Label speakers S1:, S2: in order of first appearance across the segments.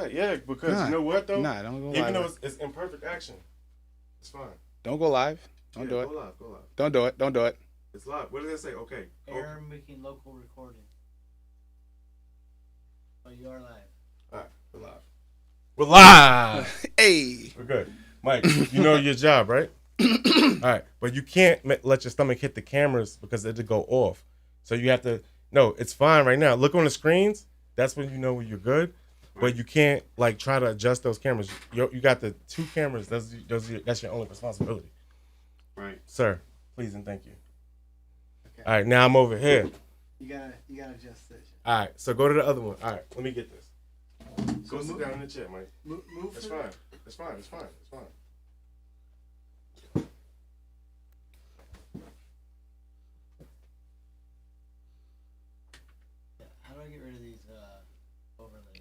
S1: Yeah, because you know what though?
S2: Nah, don't go live.
S1: Even though it's imperfect action, it's fine.
S2: Don't go live. Don't do it.
S1: Go live, go live.
S2: Don't do it. Don't do it.
S1: It's live. What did it say? Okay.
S3: Error making local recording. Oh, you are live.
S1: All right, we're live. We're live.
S2: Hey.
S1: We're good. Mike, you know your job, right? All right, but you can't let your stomach hit the cameras because it'll go off. So you have to. No, it's fine right now. Look on the screens. That's when you know when you're good. But you can't like try to adjust those cameras. You got the two cameras. That's your only responsibility.
S4: Right,
S1: Sir. Please and thank you.
S3: Okay.
S1: All right, now I'm over here.
S3: You gotta adjust this.
S1: All right, so go to the other one. All right, let me get this.
S3: So
S1: Go sit down in the chair, Mike.
S3: Move.
S1: That's fine. That's fine. It's fine. It's fine.
S3: Yeah, how do I get rid of these overlays?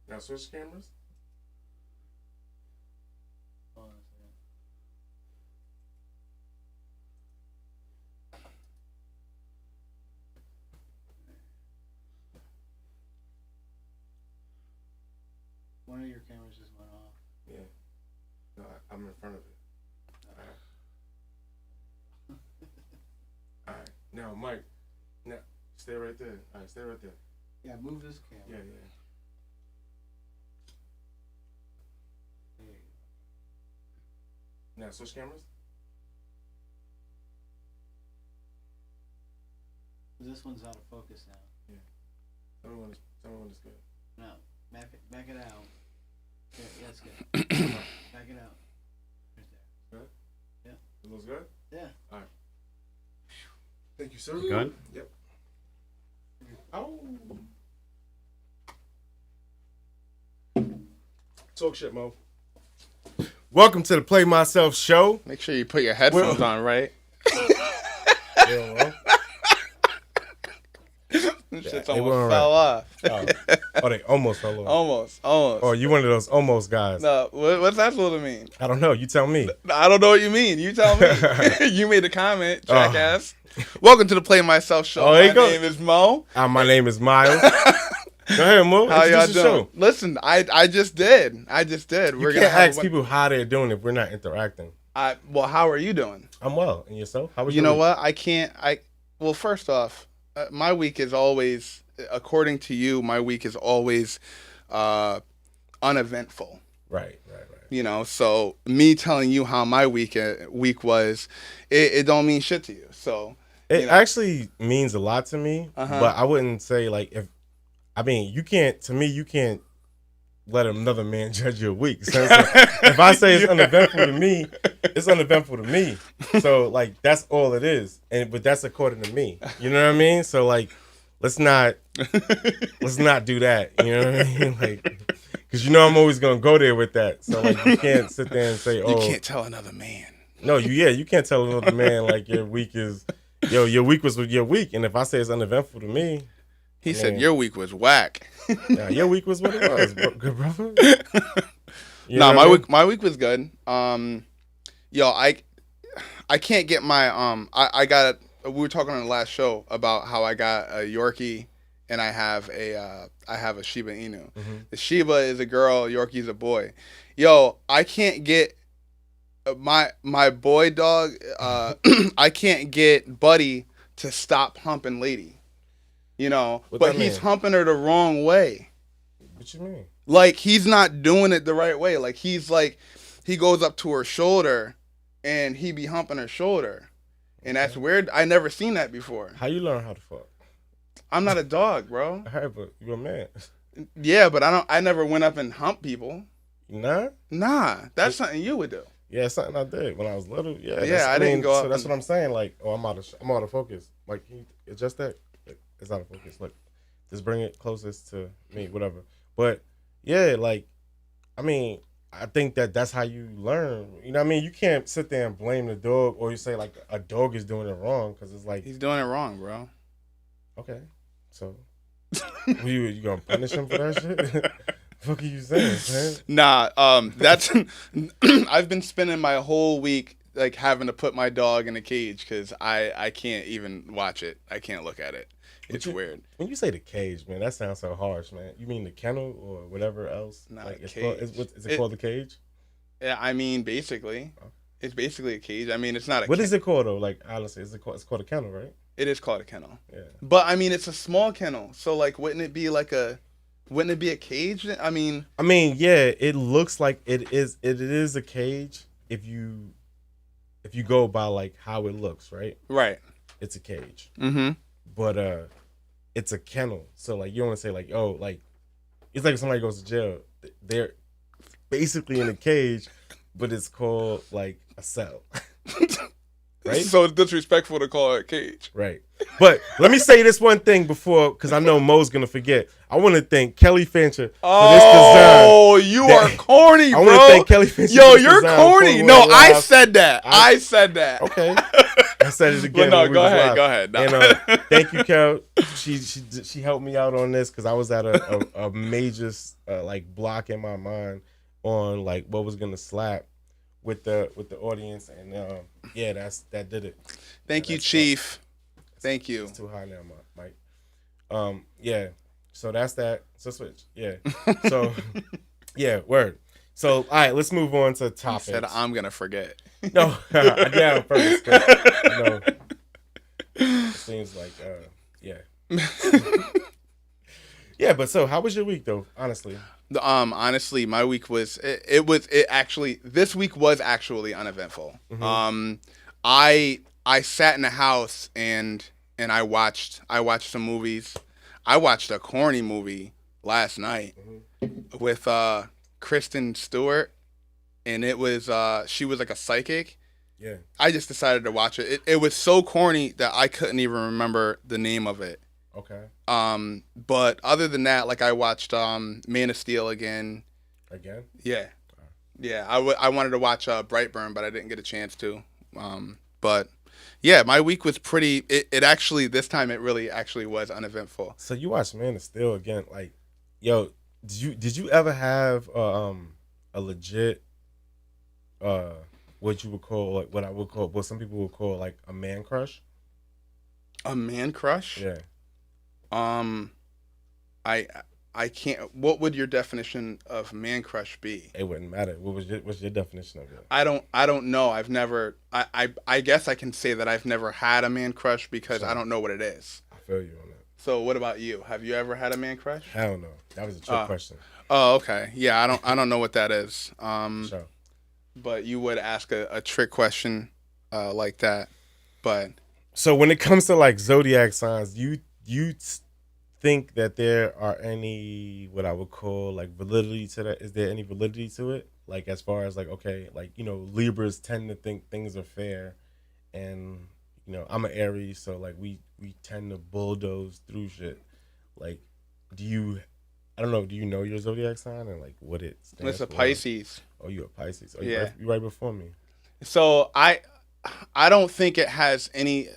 S1: Now switch cameras.
S3: Hold on a second. One of your cameras just went off.
S1: Yeah. No, I'm in front of it. All right. Now, Mike. Now, stay right there. All right, stay right there.
S3: Yeah, move this camera.
S1: Yeah.
S3: There you
S1: Now, switch cameras.
S3: go. This one's out of focus now.
S1: Tell me when it's good.
S3: No, back it out. Yeah, that's good. Back it out. Right there.
S1: Good?
S3: Yeah.
S1: It looks good?
S3: Yeah.
S1: All right. Thank you, sir.
S4: good?
S1: Yep. Oh. Talk shit, Mo. Welcome to the Play Myself show.
S2: Make sure you put your headphones on, right?
S1: Yeah, Mo.
S2: Shit's
S1: they
S2: almost
S1: weren't
S2: fell off.
S1: Oh, they almost fell off.
S2: Almost.
S1: Oh, you one of those almost guys.
S2: No, what's that supposed to mean?
S1: I don't know. You tell me.
S2: I don't know what you mean. You tell me. You made a comment, jackass. Welcome to the Play Myself show.
S1: Oh, there you
S2: My
S1: go.
S2: name is Mo.
S1: My name is Myles. Go ahead, Mo.
S2: How y'all
S1: Introduce the
S2: doing?
S1: show.
S2: Listen, I just did.
S1: You
S2: We're
S1: can't
S2: gonna
S1: ask people how they're doing if we're not interacting.
S2: Well, how are you doing?
S1: I'm well. And yourself? How was
S2: You
S1: your
S2: know
S1: week?
S2: what? I can't. Well, first off, my week is always, according to you, my week is always uneventful.
S1: Right.
S2: You know, so me telling you how my week was, it don't mean shit to you. So
S1: It actually means a lot to me, but I wouldn't say like you can't let another man judge your week. So if I say it's uneventful to me, it's uneventful to me. So like that's all it is, but that's according to me. You know what I mean? So like let's not do that. You know what I mean? Like because you know I'm always gonna go there with that. So like you can't sit there and say,
S2: you can't tell another man.
S1: No, you can't tell another man like your week is. Your week was your week, and if I say it's uneventful to me,
S2: he said your week was whack.
S1: Yeah, your week was what it was, good brother.
S2: Nah, my week was good. I can't get my I got. We were talking on the last show about how I got a Yorkie, and I have a Shiba Inu.
S1: Mm-hmm.
S2: The Shiba is a girl, Yorkie's a boy. Yo, I can't get. My boy dog, I can't get Buddy to stop humping Lady, you know, but he's humping her the wrong way.
S1: What you mean?
S2: Like he's not doing it the right way. Like he goes up to her shoulder, and he be humping her shoulder, and that's weird. I never seen that before.
S1: How you learn how to fuck?
S2: I'm not a dog, bro.
S1: I heard, but you're a man.
S2: Yeah, but I never went up and humped people.
S1: Nah,
S2: that's something you would do.
S1: yeah, it's something I did when I was little. Yeah,
S2: I didn't go up.
S1: So that's what I'm saying. Like, I'm out of focus. Like, can you adjust that? It's out of focus. Look, just bring it closest to me, whatever. But yeah, like, I mean, I think that's how you learn. You know what I mean? You can't sit there and blame the dog, or you say like a dog is doing it wrong because it's like
S2: He's doing it wrong, bro.
S1: okay, so you gonna punish him for that shit? What are you saying, man?
S2: Nah, that's I've been spending my whole week like having to put my dog in a cage because I can't even watch it. I can't look at it. It's weird.
S1: When you say the cage, man, that sounds so harsh, man. You mean the kennel or whatever else?
S2: Not
S1: like
S2: a
S1: it's
S2: cage.
S1: called, is it called the cage?
S2: Yeah, I mean, basically, it's basically a cage. I mean, it's not a.
S1: What is it called though? Like honestly, it's called a kennel, right?
S2: It is called a kennel.
S1: Yeah.
S2: But I mean, it's a small kennel, so like, wouldn't it be a cage? I mean,
S1: yeah, it looks like it is. It is a cage if you go by like how it looks, right?
S2: right.
S1: It's a cage.
S2: Mm-hmm.
S1: But it's a kennel. So like you don't want to say like, oh, like it's like if somebody goes to jail. They're basically in a cage, but it's called like a cell. Right?
S2: So it's disrespectful to call it a cage.
S1: Right. But let me say this one thing before, because I know Mo's gonna forget. I want to thank Kelly Fincher for this design.
S2: Oh, you are corny, bro.
S1: I want to thank Kelly Fincher.
S2: Yo,
S1: for this
S2: you're
S1: design
S2: corny.
S1: before
S2: No,
S1: we went
S2: I
S1: live.
S2: said that. I said that.
S1: Okay. I said it again.
S2: But no,
S1: when we
S2: go
S1: was
S2: ahead.
S1: live.
S2: Go ahead. No.
S1: And thank you, Kel. She helped me out on this because I was at a major like block in my mind on like what was gonna slap with the audience, and yeah, that did it.
S2: Thank you, Chief. Thank you.
S1: It's too high now, Mike. Yeah. So that's that. So switch. Yeah. So yeah, word. So all right, let's move on to topics.
S2: He said I'm gonna forget.
S1: No, yeah, first. You know, it seems like yeah. Yeah, but so how was your week though? Honestly.
S2: Honestly, my week was this week was actually uneventful.
S1: Mm-hmm.
S2: I sat in the house and I watched some movies. I watched a corny movie last night with Kristen Stewart, and it was she was like a psychic.
S1: Yeah.
S2: I just decided to watch it. It was so corny that I couldn't even remember the name of it.
S1: Okay.
S2: But other than that, like I watched Man of Steel again.
S1: Again?
S2: Yeah. Yeah, I wanted to watch Brightburn, but I didn't get a chance to. But yeah, my week was pretty. It actually this time it really actually was uneventful.
S1: So you watched Man of Steel again? Like, yo, did you ever have a legit what you would call like what some people would call like a man crush?
S2: A man crush?
S1: Yeah.
S2: I can't. What would your definition of man crush be?
S1: It wouldn't matter. What's your definition of it?
S2: I don't know. I've never. I guess I can say that I've never had a man crush because I don't know what it is.
S1: I feel you on that.
S2: So what about you? Have you ever had a man crush?
S1: Hell no. That was a trick question.
S2: Oh, okay. Yeah, I don't know what that is.
S1: Sure.
S2: But you would ask a trick question like that. But
S1: so when it comes to like zodiac signs, you think that there are any what I would call like validity to that? Is there any validity to it? Like as far as like, okay, like, you know, Libras tend to think things are fair, and you know, I'm an Aries, so like we tend to bulldoze through shit. Like, do you know your zodiac sign and like what it stands
S2: it's a
S1: for?
S2: Pisces.
S1: Oh, you're a Pisces. Oh,
S2: Yeah.
S1: You're right before me.
S2: So I don't think it has any.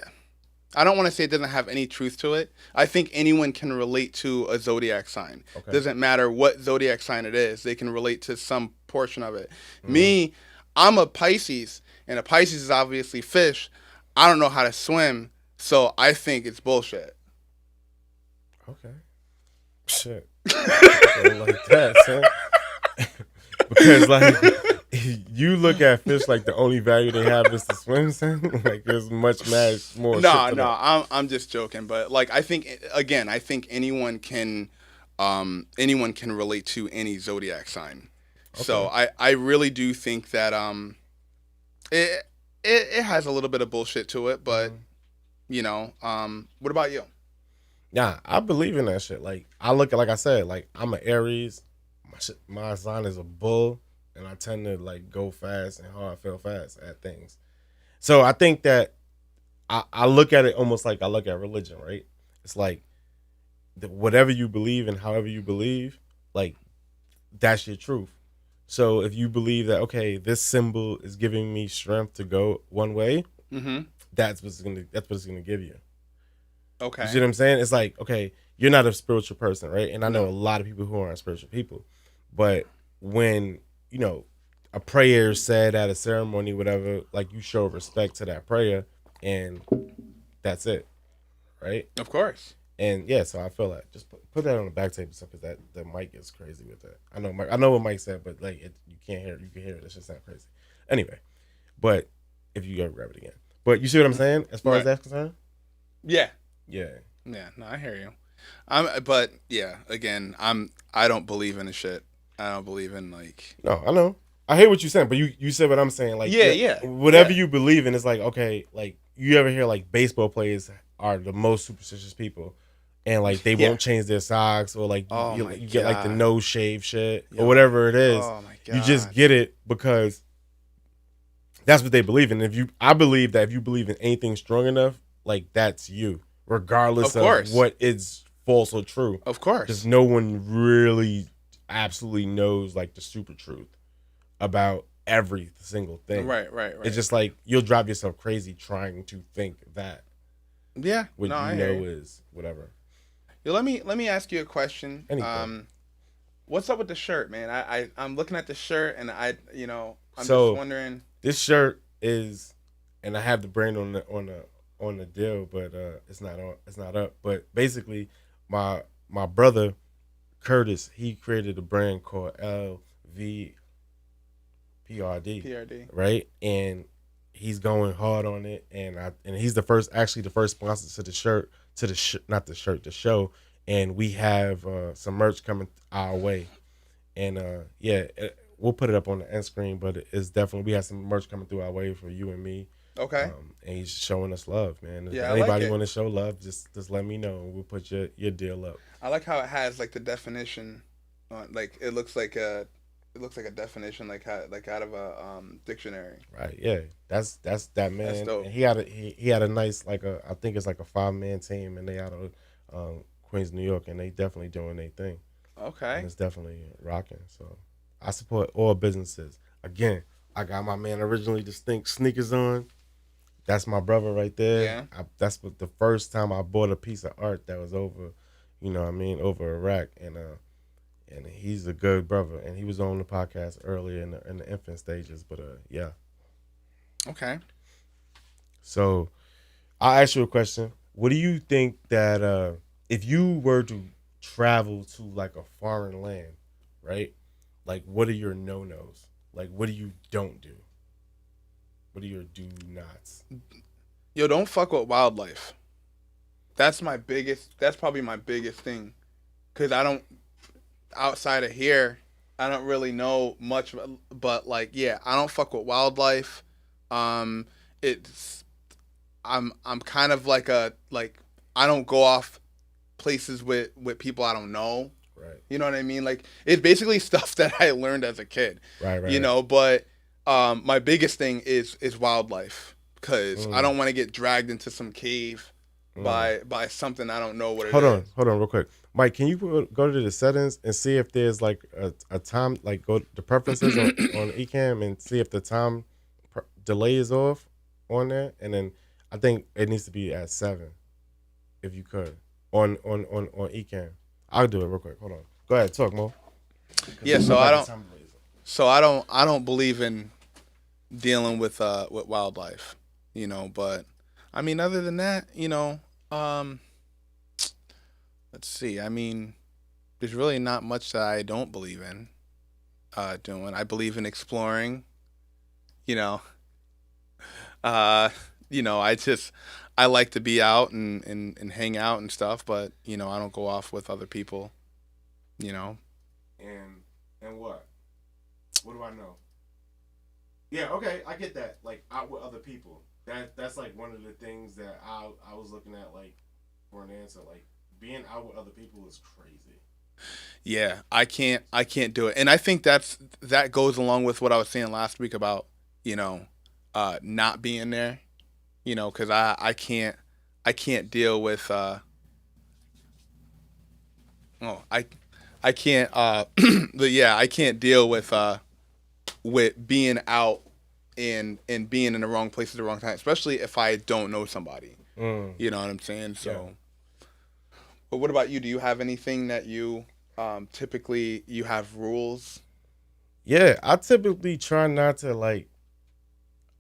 S2: I don't want to say it doesn't have any truth to it. I think anyone can relate to a zodiac sign.
S1: Okay.
S2: Doesn't matter what zodiac sign it is. They can relate to some portion of it.
S1: Mm-hmm.
S2: Me, I'm a Pisces, and a Pisces is obviously fish. I don't know how to swim, so I think it's bullshit.
S1: Okay. Shit. Okay, like that, son. Because like you look at fish like the only value they have is to swim, son. Like there's much more.
S2: No, I'm just joking. But like I think anyone can relate to any zodiac sign. Okay. So I really do think that it has a little bit of bullshit to it, but you know, what about you?
S1: Yeah, I believe in that shit. Like I look at, like I said, like I'm an Aries. My sign is a bull, and I tend to like go fast and hard, feel fast at things. So I think that I look at it almost like I look at religion, right? It's like whatever you believe and however you believe, like that's your truth. So if you believe that, okay, this symbol is giving me strength to go one way, that's what it's gonna give you.
S2: Okay.
S1: You see what I'm saying? It's like, okay, you're not a spiritual person, right? And I know a lot of people who aren't spiritual people. But when, you know, a prayer is said at a ceremony, whatever, like you show respect to that prayer, and that's it, right?
S2: Of course.
S1: And yeah, so I feel like just put that on the back table, because that the mic is crazy with that. I know what Mike said, but like you can't hear it. You can hear it. It's just not crazy. Anyway, but if you go grab it again, but you see what I'm saying as far as that's concerned.
S2: Yeah.
S1: Yeah.
S2: Yeah. No, I hear you. But yeah, again, I don't believe in the shit. I don't believe in like.
S1: No, I know. I hear what you're saying, but you said what I'm saying. Like whatever you believe in, it's like okay. Like you ever hear like baseball players are the most superstitious people. And like they won't change their socks, or like you get like the no shave shit or whatever it is.
S2: Oh my God.
S1: You just get it because that's what they believe in. I believe that if you believe in anything strong enough, like that's you, regardless of what is false or true.
S2: Of course,
S1: because no one really absolutely knows like the super truth about every single thing.
S2: Right.
S1: It's just like you'll drive yourself crazy trying to think that.
S2: Yeah.
S1: What you know is whatever.
S2: Yo, let me ask you a question.
S1: Anything.
S2: What's up with the shirt, man? I'm looking at the shirt and I'm just wondering.
S1: This shirt is, and I have the brand on the deal, but it's not up. But basically, my brother Curtis, he created a brand called LVPRD.
S2: PRD.
S1: Right, and he's going hard on it, and he's the first sponsor to the shirt. The show, and we have some merch coming our way, and we'll put it up on the end screen, but it's definitely, we have some merch coming through our way for you and me.
S2: Okay.
S1: And he's showing us love, man. If
S2: yeah,
S1: anybody want to show love, just let me know, and we'll put your deal up.
S2: I like how it has like the definition on, like it looks like a definition like out of a dictionary.
S1: Right. Yeah. That's that man.
S2: That's dope.
S1: And he had a nice I think it's like a 5-man team, and they out of Queens, New York, and they definitely doing their thing.
S2: Okay.
S1: And it's definitely rocking. So I support all businesses. Again, I got my man Originally Distinct sneakers on. That's my brother right there.
S2: Yeah.
S1: That's the first time I bought a piece of art that was over, over a rack, and he's a good brother, and he was on the podcast earlier in the infant stages. But yeah.
S2: Okay.
S1: So I'll ask you a question. What do you think that if you were to travel to like a foreign land, right? Like, what are your no-nos? Like, what do you don't do? What are your do-nots?
S2: Yo, don't fuck with wildlife. That's probably my biggest thing. Because outside of here, I don't really know much, but like, yeah, I don't fuck with wildlife. I'm kind of like I don't go off places with people I don't know.
S1: Right.
S2: You know what I mean? Like, it's basically stuff that I learned as a kid.
S1: Right.
S2: But my biggest thing is wildlife, because I don't want to get dragged into some cave by something I don't know what it is.
S1: Hold on real quick. Mike, can you go to the settings and see if there's like a time, like go to preferences on Ecamm and see if the time delay is off on there, and then I think it needs to be at 7 if you could on Ecamm. I'll do it real quick. Hold on. Go ahead, talk, Mo.
S2: Yeah, so I don't believe in dealing with wildlife, but I mean, other than that, let's see. I mean, there's really not much that I don't believe in doing. I believe in exploring, I like to be out and hang out and stuff, but I don't go off with other people,
S1: And what? What do I know? Yeah, okay, I get that. Like, out with other people. That's like one of the things that I was looking at, like, for an answer. Like, being out with other people is crazy.
S2: Yeah, I can't do it. And I think that goes along with what I was saying last week about, not being there, because I can't deal with I can't but yeah, I can't deal with being out and being in the wrong place at the wrong time, especially if I don't know somebody. You know what I'm saying? So yeah. But what about you? Do you have anything that you typically you have rules?
S1: Yeah, I typically try not to, like,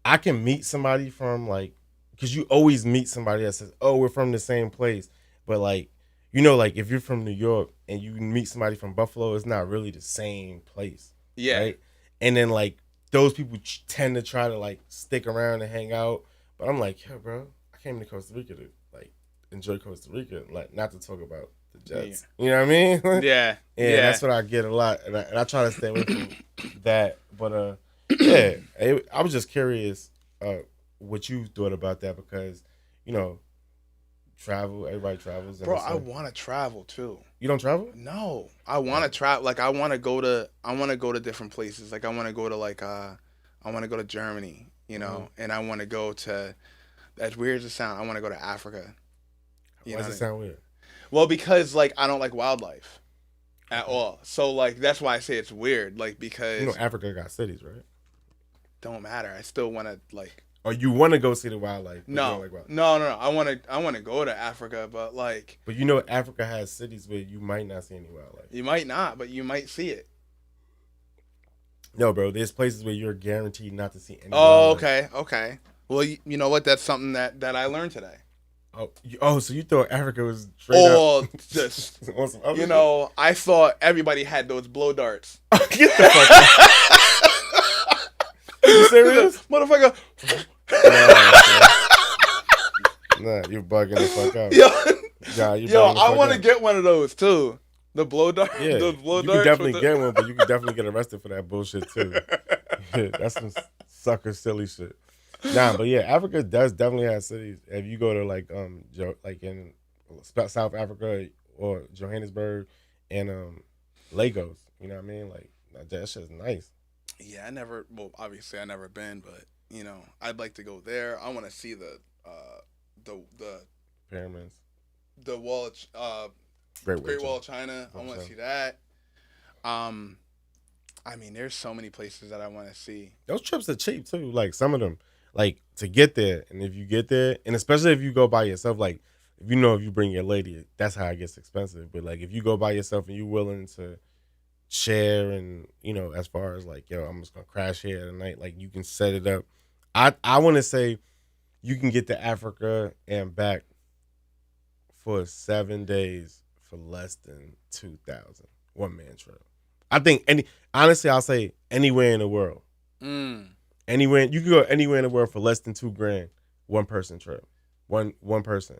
S1: I can meet somebody from, like, because you always meet somebody that says, oh, we're from the same place. But, like, you know, like if you're from New York and you meet somebody from Buffalo, it's not really the same place.
S2: Yeah.
S1: Right. And then like those people tend to try to like stick around and hang out. But I'm like, yo, bro, I came to Costa Rica to like enjoy Costa Rica, like not to talk about the Jets. Yeah. You know what I mean?
S2: Yeah.
S1: Yeah, that's what I get a lot, and I try to stay away from that. But yeah, I was just curious what you thought about that because you know, everybody travels.
S2: Bro, I want to travel too.
S1: You don't travel?
S2: No, I want to travel. Like I want to go to different places. Like I want to go to I want to go to Germany, you know, and I want to go to. As weird as it sounds, I want to go to Africa.
S1: Why does it sound weird?
S2: Well, because like I don't like wildlife at all. So like that's why I say it's weird. Like because
S1: you know Africa got cities, right?
S2: Don't matter. I still want to like.
S1: Or you want to go see the wildlife?
S2: No,
S1: like wildlife.
S2: No. I want to go to Africa, but like.
S1: But you know Africa has cities where you might not see any wildlife.
S2: You might not, but you might see it.
S1: No, bro. There's places where you're guaranteed not to see any.
S2: Oh,
S1: wildlife.
S2: okay. Well, you know what? That's something that I learned today.
S1: So you thought Africa was straight up?
S2: Just
S1: you
S2: know, I thought everybody had those blow darts.
S1: Get the fuck out. You serious?
S2: Motherfucker.
S1: Nah, you're bugging the fuck out.
S2: Yo, I want to get one of those too. The blow dart.
S1: Yeah,
S2: the blow
S1: you
S2: darts.
S1: can definitely get one, but you can definitely get arrested for that bullshit too. That's some sucker silly shit. Nah, but yeah, Africa does definitely have cities. If you go to like in South Africa or Johannesburg and Lagos, you know what I mean? Like that shit's nice.
S2: Yeah, obviously I never been, but you know, I'd like to go there. I want to see the
S1: pyramids,
S2: the wall, Great Wall of China. I want to see that. I mean, there's so many places that I want to see.
S1: Those trips are cheap too. Like some of them, like to get there, and if you get there, and especially if you go by yourself, like if you bring your lady, that's how it gets expensive. But like if you go by yourself and you're willing to share, and you know, as far as like, yo, I'm just gonna crash here tonight, like you can set it up. I want to say you can get to Africa and back for 7 days for less than 2,000 one man trip. I think honestly, I'll say anywhere in the world. Anywhere you can go anywhere in the world for less than $2,000 one person trip. One person.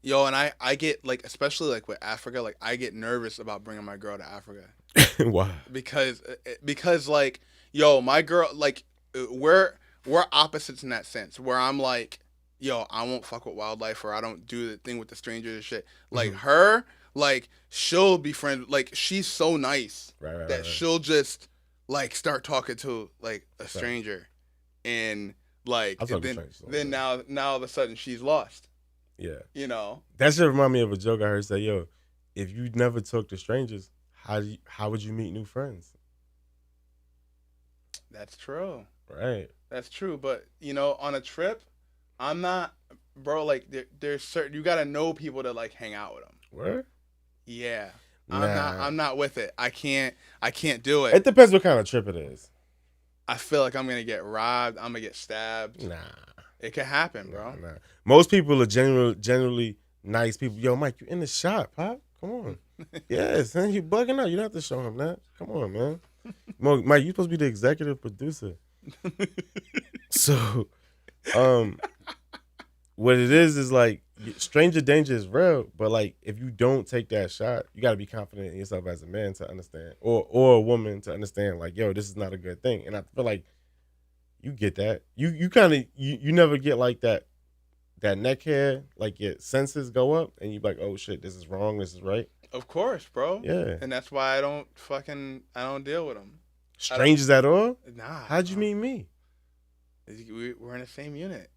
S2: Yo, and I get like, especially like with Africa, like I get nervous about bringing my girl to Africa.
S1: Why?
S2: Because like, yo, my girl, like we're opposites in that sense. Where I'm like, yo, I won't fuck with wildlife, or I don't do the thing with the strangers and shit. Like her, like she'll be friends. Like she's so nice that she'll just like start talking to like a stranger, and like then now all of a sudden she's lost.
S1: Yeah,
S2: you know,
S1: that should remind me of a joke I heard say, yo, if you never talk to strangers, how would you meet new friends?
S2: That's true.
S1: Right.
S2: That's true, but you know, on a trip, I'm not, bro. Like there's certain, you gotta know people to like hang out with them.
S1: Where?
S2: Yeah.
S1: Nah.
S2: I'm not with it. I can't do it.
S1: It depends what kind of trip it is.
S2: I feel like I'm gonna get robbed. I'm gonna get stabbed.
S1: Nah.
S2: It could happen, bro.
S1: Nah. Most people are generally nice people. Yo, Mike, you in the shop, Pop? Come on. Yes, man, you bugging out. You don't have to show him that. Come on, man. Mike, you supposed to be the executive producer. So, what it is like stranger danger is real, but like if you don't take that shot, you gotta be confident in yourself as a man to understand, or a woman to understand, like, yo, this is not a good thing. And I feel like you get that. You kind of you never get like that neck hair, like your senses go up and you like, oh shit, this is wrong, this is right.
S2: Of course, bro.
S1: Yeah.
S2: And that's why I don't deal with them.
S1: Strangers at all?
S2: Nah.
S1: How'd you meet me?
S2: We're in the same unit.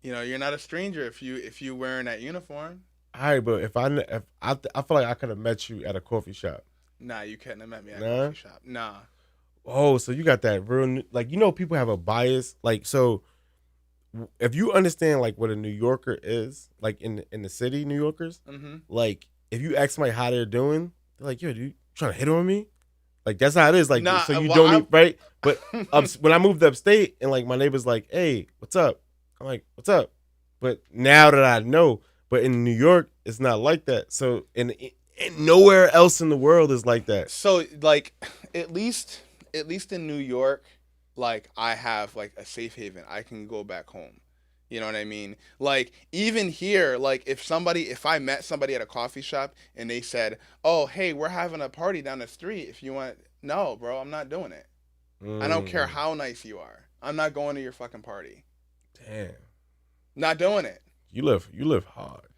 S2: You know, you're not a stranger if you wearing that uniform.
S1: All right, but if I feel like I could have met you at a coffee shop.
S2: Nah, you couldn't have met me at a coffee shop. Nah.
S1: Oh, so you got that real, like, you know, people have a bias. Like, so if you understand like what a New Yorker is, like in the city, New Yorkers, like if you ask somebody how they're doing, they're like, yo, dude, you trying to hit on me? Like that's how it is. Like,
S2: nah,
S1: so you don't right? But when I moved upstate and like my neighbor's like, hey, what's up? I'm like, what's up? But now that I know, But in New York, it's not like that. So and nowhere else in the world is like that.
S2: So like at least in New York, like I have like a safe haven. I can go back home. You know what I mean? Like even here, like if I met somebody at a coffee shop and they said, "Oh, hey, we're having a party down the street. If you want," no, bro, I'm not doing it. I don't care how nice you are. I'm not going to your fucking party.
S1: Damn.
S2: Not doing it.
S1: You live hard.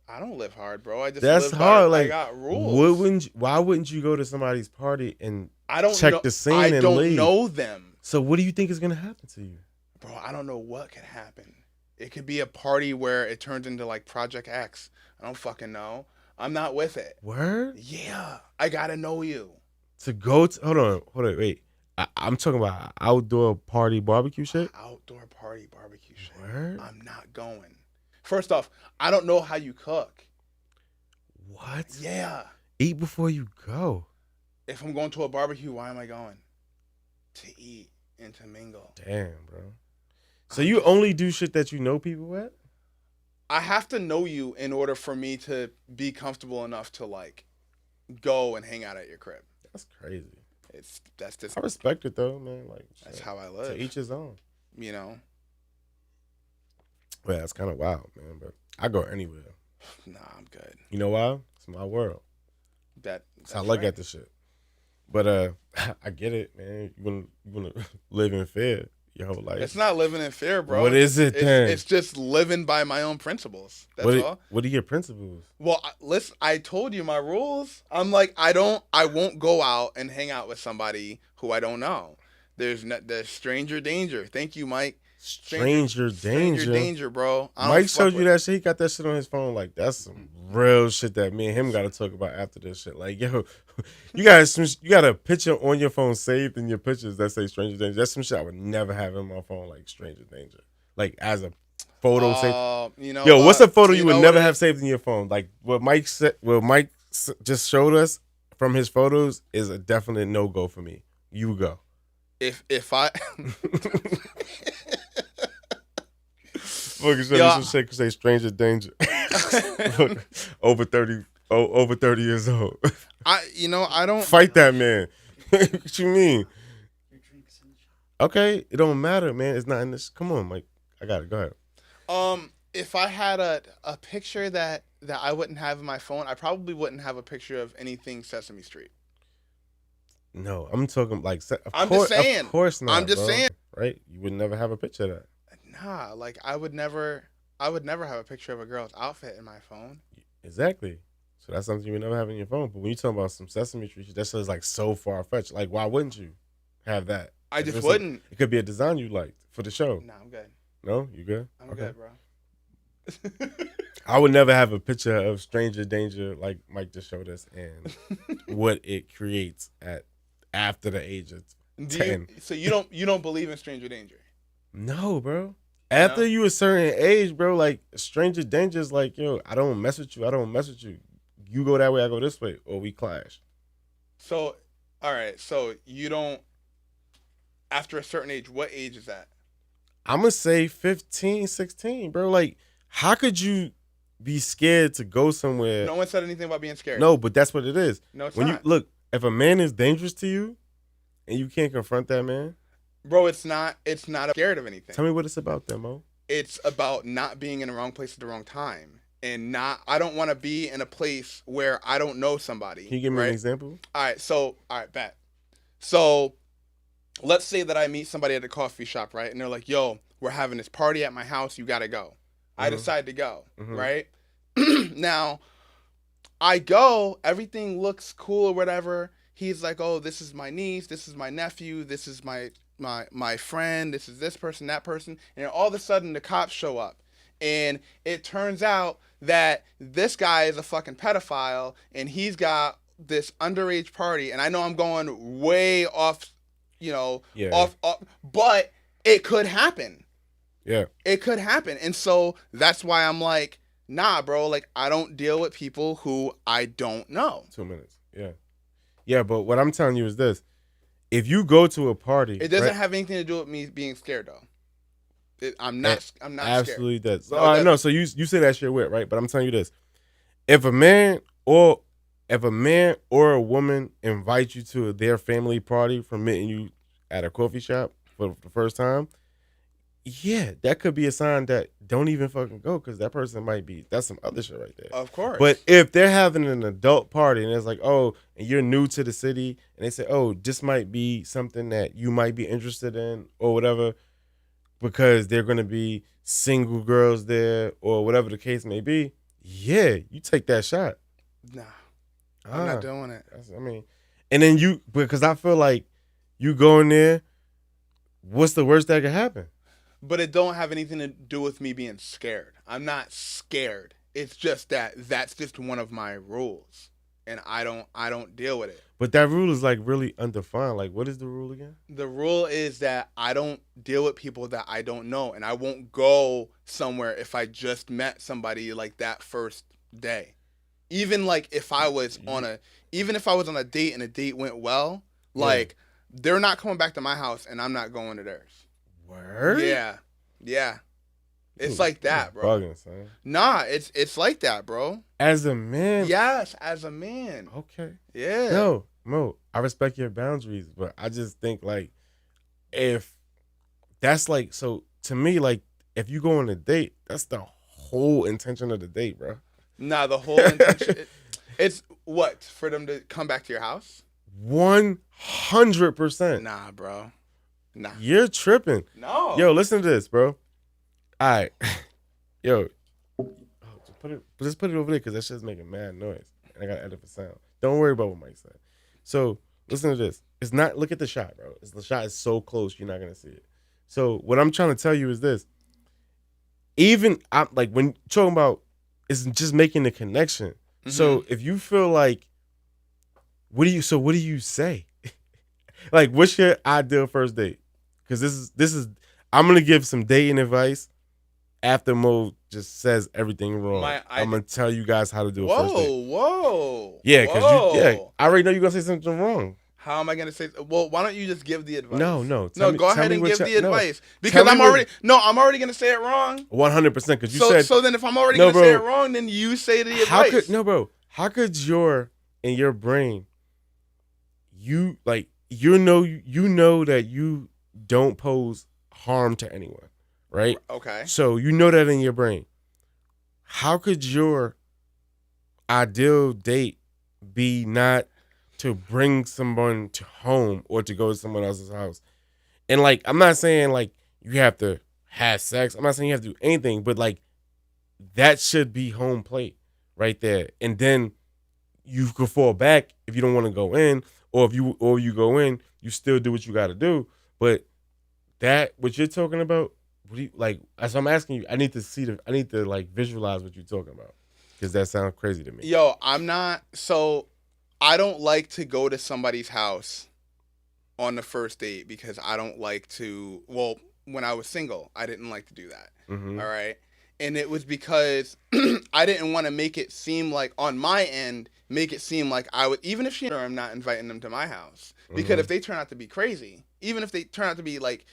S2: I don't live hard, bro. I just
S1: That's
S2: live
S1: hard.
S2: By,
S1: like
S2: I got rules.
S1: Why wouldn't you go to somebody's party and
S2: I don't
S1: check
S2: know,
S1: the scene
S2: I
S1: and
S2: don't
S1: leave?
S2: know them.
S1: So what do you think is gonna happen to you?
S2: Bro, I don't know what could happen. It could be a party where it turns into like Project X. I don't fucking know. I'm not with it.
S1: Word?
S2: Yeah. I gotta know you.
S1: To go to hold on, wait. I'm talking about outdoor party barbecue shit.
S2: Outdoor party barbecue shit.
S1: Word?
S2: I'm not going. First off, I don't know how you cook.
S1: What?
S2: Yeah.
S1: Eat before you go.
S2: If I'm going to a barbecue, why am I going? To eat and to mingle.
S1: Damn, bro. So you only do shit that you know people at?
S2: I have to know you in order for me to be comfortable enough to like go and hang out at your crib.
S1: That's crazy.
S2: That's just
S1: I respect it though, man. Like
S2: that's how I live.
S1: To each his own.
S2: You know.
S1: Well, that's kind of wild, man. But I go anywhere.
S2: Nah, I'm good.
S1: You know why? It's my world.
S2: That's
S1: how I look at this shit. But I get it, man. You wanna live in fear your whole life.
S2: It's not living in fear, bro.
S1: What is it then?
S2: It's just living by my own principles. That's all.
S1: What are your principles?
S2: Well, listen, I told you my rules. I'm like, I won't go out and hang out with somebody who I don't know. There's stranger danger. Thank you, Mike.
S1: Stranger
S2: danger, bro.
S1: Mike showed you that shit. He got that shit on his phone. Like, that's some real shit that me and him got to talk about after this shit. Like, yo, you got a picture on your phone saved in your pictures that say stranger danger. That's some shit I would never have in my phone, like stranger danger. Like, as a photo saved.
S2: You know,
S1: yo, what's a photo you would never have saved in your phone? Like, what Mike just showed us from his photos is a definite no-go for me. You go.
S2: If I...
S1: Fucking some shit could say stranger danger. over 30 years old.
S2: I don't
S1: fight that man. What you mean? Okay, it don't matter, man. It's not in this. Come on, Mike. I got it. Go ahead.
S2: If I had a picture that I wouldn't have in my phone, I probably wouldn't have a picture of anything Sesame Street.
S1: No, I'm talking like.
S2: Just saying.
S1: Of course not.
S2: I'm just saying.
S1: Right? You would never have a picture of that.
S2: Nah, like I would never have a picture of a girl's outfit in my phone.
S1: Exactly. So that's something you would never have in your phone. But when you talk about some Sesame Street, that shit is like so far fetched. Like, why wouldn't you have that?
S2: I just wouldn't.
S1: It could be a design you liked for the show.
S2: Nah, I'm good.
S1: No, you good?
S2: I'm good, bro.
S1: I would never have a picture of stranger danger like Mike just showed us and what it creates after the age of 10.
S2: So you don't believe in stranger danger?
S1: No, bro. After you a certain age, bro, like stranger danger is like, yo, I don't mess with you. You go that way, I go this way, or we clash.
S2: So, all right. So you don't. After a certain age, what age is that?
S1: I'm gonna say 15, 16, bro. Like, how could you be scared to go somewhere?
S2: No one said anything about being scared.
S1: No, but that's what it is.
S2: No, it's
S1: when
S2: not.
S1: You look, if a man is dangerous to you, and you can't confront that man.
S2: Bro, it's not scared of anything.
S1: Tell me what it's about then, Mo.
S2: It's about not being in the wrong place at the wrong time. And I don't want to be in a place where I don't know somebody.
S1: Can you give me an example?
S2: All right, bet. So let's say that I meet somebody at a coffee shop, right? And they're like, yo, we're having this party at my house. You got to go. I decide to go, right? Now, I go. Everything looks cool or whatever. He's like, oh, this is my niece. This is my nephew. This is my friend. This is this person, that person. And all of a sudden, the cops show up. And it turns out that this guy is a fucking pedophile. And he's got this underage party. And I know I'm going way off, off. But it could happen.
S1: Yeah.
S2: It could happen. And so that's why I'm like, nah, bro. Like, I don't deal with people who I don't know.
S1: 2 minutes. Yeah. Yeah, but what I'm telling you is this. If you go to a party...
S2: It doesn't have anything to do with me being scared, though. I'm not
S1: absolutely
S2: scared.
S1: does. No, so you say that shit weird, right? But I'm telling you this: if a man or a woman invites you to their family party from meeting you at a coffee shop for the first time, yeah, that could be a sign that don't even fucking go, because that person might be, that's some other shit right there.
S2: Of course.
S1: But if they're having an adult party and it's like, oh, and you're new to the city, and they say, oh, this might be something that you might be interested in or whatever, because they're going to be single girls there or whatever the case may be, yeah, you take that shot.
S2: Nah, I'm not doing it.
S1: I mean, and then because I feel like you go in there, what's the worst that could happen?
S2: But it don't have anything to do with me being scared. I'm not scared. It's just that's just one of my rules, and I don't deal with it.
S1: But that rule is like really undefined. Like, what is the rule again?
S2: The rule is that I don't deal with people that I don't know, and I won't go somewhere if I just met somebody like that first day. Even like if I was on a date and a date went well, like they're not coming back to my house and I'm not going to theirs.
S1: Word?
S2: Yeah. It's like that, bro.
S1: Bugging, son.
S2: Nah, it's like that, bro.
S1: As a man?
S2: Yes, as a man.
S1: Okay.
S2: Yeah.
S1: No, Mo, I respect your boundaries, but I just think like if that's like, so to me, like if you go on a date, that's the whole intention of the date, bro.
S2: Nah, the whole intention, it's what? For them to come back to your house?
S1: 100%.
S2: Nah, bro. Nah.
S1: You're tripping.
S2: No.
S1: Yo, listen to this, bro. All right. Yo. Just put it over there because that shit's making mad noise. And I got to edit the sound. Don't worry about what Mike said. So, listen to this. It's not, look at the shot, bro. The shot is so close, you're not going to see it. So, what I'm trying to tell you is this. Even, like, when talking about, it's just making the connection. Mm-hmm. So, if you feel like, what do you say? Like, what's your ideal first date? Because this is I'm gonna give some dating advice after Mo just says everything wrong. I'm gonna tell you guys how to do a first date.
S2: Whoa.
S1: Yeah, because I already know you're gonna say something wrong.
S2: How am I gonna say? Well, why don't you just give the advice?
S1: No.
S2: Go ahead and give the advice because I'm already gonna say it wrong.
S1: 100% because you said.
S2: So then, if I'm already gonna say it wrong, then you say the advice.
S1: How could in your brain, you like. You know that you don't pose harm to anyone, right?
S2: Okay.
S1: So you know that in your brain. How could your ideal date be not to bring someone to home or to go to someone else's house? And like, I'm not saying like you have to have sex. I'm not saying you have to do anything, but like that should be home plate right there. And then you could fall back if you don't want to go in. Or if you go in, you still do what you got to do. But that what you're talking about, what do you like? As I'm asking you, I need to like visualize what you're talking about because that sounds crazy to me.
S2: Yo, I'm not. So I don't like to go to somebody's house on the first date because I don't like to. Well, when I was single, I didn't like to do that. Mm-hmm. All right. And it was because I didn't want to make it seem like on my end, I would, even if I'm not inviting them to my house. Because if they turn out to be crazy, even if they turn out to be like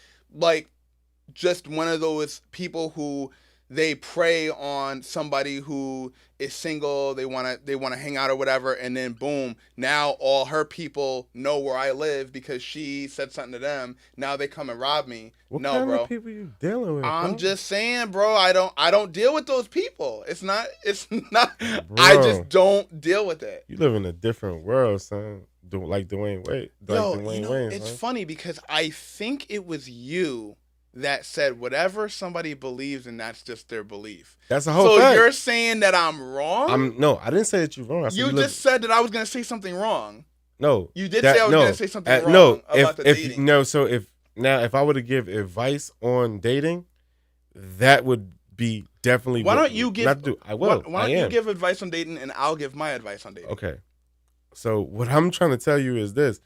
S2: just one of those people who they prey on somebody who is single, they want to hang out or whatever, and then boom, now all her people know where I live because she said something to them. Now they come and rob me.
S1: What kind of people you dealing with?
S2: I'm just saying, bro. I don't deal with those people. It's not.
S1: Bro,
S2: I just don't deal with it.
S1: You live in a different world, son. Like Dwayne Wade.
S2: It's funny because I think it was you that said whatever somebody believes in, that's just their belief.
S1: That's a whole fact.
S2: So you're saying that I'm wrong?
S1: No, I didn't say that you're wrong.
S2: You just said that I was going to say something wrong.
S1: No.
S2: You did say I was going to say something wrong about the dating.
S1: No, so if I were to give advice on dating, that would be definitely.
S2: Why don't you give?
S1: I will.
S2: Why don't you give advice on dating and I'll give my advice on dating?
S1: Okay. So what I'm trying to tell you is this: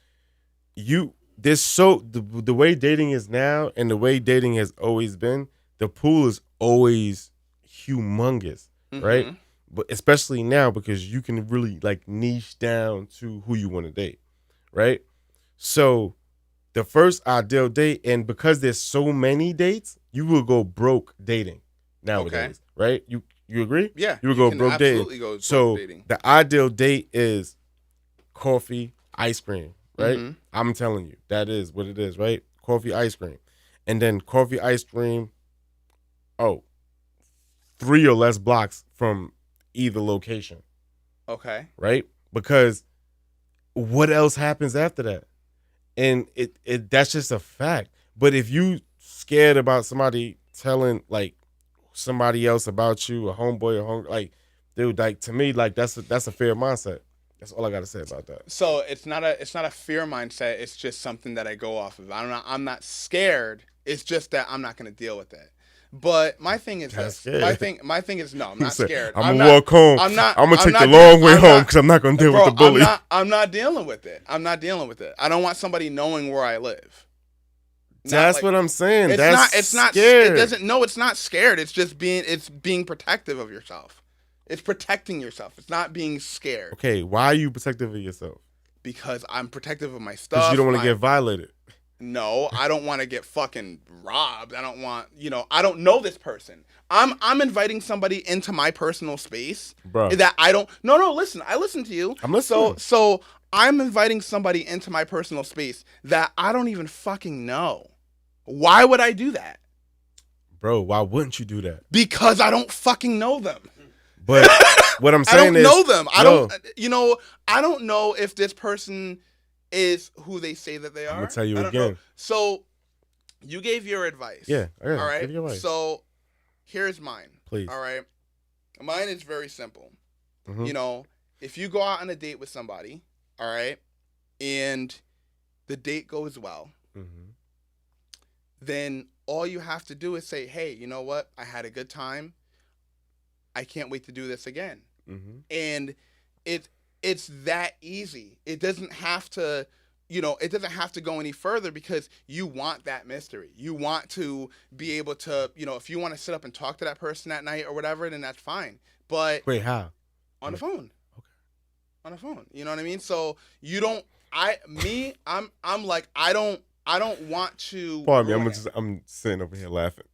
S1: the way dating is now and the way dating has always been, the pool is always humongous, right? But especially now because you can really like niche down to who you want to date, right? So the first ideal date, and because there's so many dates, you will go broke dating nowadays, right? You agree?
S2: Yeah,
S1: you will go
S2: can
S1: broke
S2: absolutely
S1: dating.
S2: go broke
S1: So
S2: dating.
S1: the ideal date is coffee, ice cream, right?
S2: Mhm.
S1: I'm telling you, that is what it is, right? Coffee, ice cream, and then coffee, ice cream. Oh, 3 or less blocks from either location,
S2: Okay.
S1: right? Because what else happens after that? And it that's just a fact. But if you scared about somebody telling like somebody else about you, a homeboy or home, like, dude, like to me, like that's a fair mindset. That's all I gotta say about that.
S2: So it's not a fear mindset. It's just something that I go off of. I'm not scared. It's just that I'm not going to deal with it. But my thing is
S1: That's
S2: this.
S1: scared.
S2: My thing is no. I'm not scared.
S1: I'm gonna walk home. I'm gonna take the long way home because I'm not gonna deal with the bully.
S2: I'm not dealing with it. I'm not dealing with it. I don't want somebody knowing where I live.
S1: That's what I'm saying.
S2: It's not
S1: scared.
S2: It doesn't. No, it's not scared. It's just being protective of yourself. It's protecting yourself. It's not being scared.
S1: Okay, why are you protective of yourself?
S2: Because I'm protective of my stuff.
S1: Because you don't want to get violated.
S2: No, I don't want to get fucking robbed. I don't want, I don't know this person. I'm inviting somebody into my personal space.
S1: Bro.
S2: That I don't. No, listen. I listen to you.
S1: I'm listening.
S2: So I'm inviting somebody into my personal space that I don't even fucking know. Why would I do that?
S1: Bro, why wouldn't you do that?
S2: Because I don't fucking know them.
S1: But what I'm saying is,
S2: I don't know them. I don't know if this person is who they say that they are.
S1: I'm gonna tell you again.
S2: Know. So you gave your advice.
S1: Yeah.
S2: All right.
S1: Give your advice.
S2: So here's mine.
S1: Please.
S2: All right. Mine is very simple.
S1: Mm-hmm.
S2: If you go out on a date with somebody, all right, and the date goes well, then all you have to do is say, hey, you know what? I had a good time. I can't wait to do this again. And it's that easy. It doesn't have to, it doesn't have to go any further because you want that mystery. You want to be able to, if you want to sit up and talk to that person that night or whatever, then that's fine. But
S1: wait, how?
S2: On the phone.
S1: Okay.
S2: On the phone. You know what I mean? So you don't. I'm like I don't want to.
S1: Pardon me. I'm sitting over here laughing.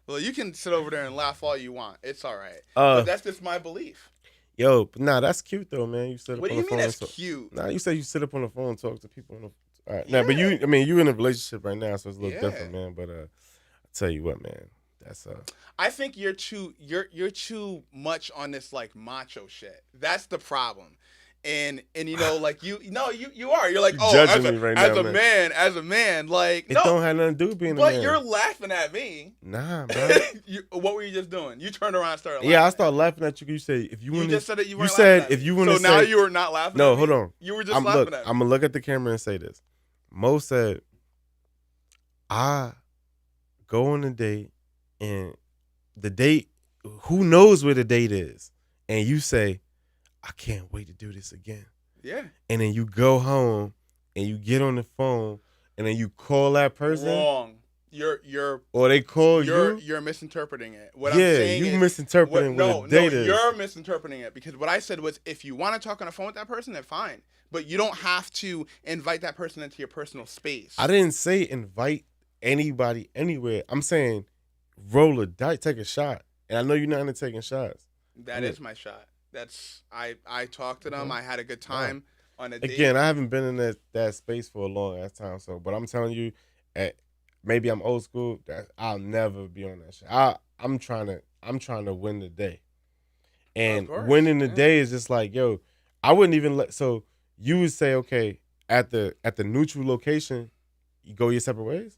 S2: Well, you can sit over there and laugh all you want. It's all right. But that's just my belief.
S1: Yo, nah, that's cute though, man. You sit up
S2: what
S1: on
S2: do
S1: the
S2: you
S1: phone.
S2: mean that's cute?
S1: Nah, you say you sit up on the phone and talk to people. All right.
S2: Yeah.
S1: Nah, but you in a relationship right now, so it's a little different, man. But I tell you what, man, that's
S2: I think you're too much on this like macho shit. That's the problem. And like you are. You're like,
S1: as
S2: a man, like
S1: it don't have nothing to do with being a man.
S2: But you're laughing at me.
S1: Nah, bro.
S2: What were you just doing? You turned around and started laughing.
S1: Yeah, I started laughing at you. You said if you want.
S2: You just said that you weren't.
S1: You said
S2: laughing at
S1: if you
S2: me.
S1: want to.
S2: So now you were not laughing.
S1: No,
S2: at me?
S1: hold on.
S2: You were just laughing at me.
S1: I'm gonna look at the camera and say this. Mo said, I go on a date, and the date, who knows where the date is, and you say, I can't wait to do this again.
S2: Yeah.
S1: And then you go home and you get on the phone and then you call that person.
S2: Wrong. You're
S1: or they call you.
S2: You're misinterpreting it. What I'm saying
S1: you misinterpreting what a date is.
S2: You're misinterpreting it because what I said was if you want to talk on the phone with that person, then fine. But you don't have to invite that person into your personal space.
S1: I didn't say invite anybody anywhere. I'm saying roll a dice, take a shot. And I know you're not into taking shots.
S2: That is my shot. That's I talked to them. I had a good time on a date.
S1: Again, I haven't been in that space for a long ass time. So, but I'm telling you, maybe I'm old school. That I'll never be on that shit. I'm trying to win the day, and winning the day is just like, yo, I wouldn't even let. So you would say, okay, at the neutral location, you go your separate ways.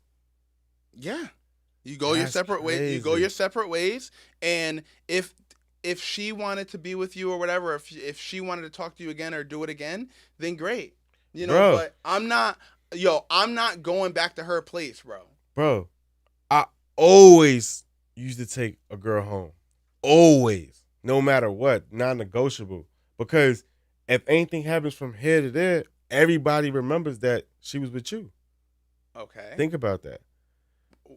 S2: Yeah, you go your separate ways. You go your separate ways, and if she wanted to be with you or whatever, if she wanted to talk to you again or do it again, then great.
S1: Bro.
S2: But I'm not going back to her place, bro.
S1: Bro, I always used to take a girl home. Always. No matter what. Non-negotiable. Because if anything happens from here to there, everybody remembers that she was with you.
S2: Okay.
S1: Think about that.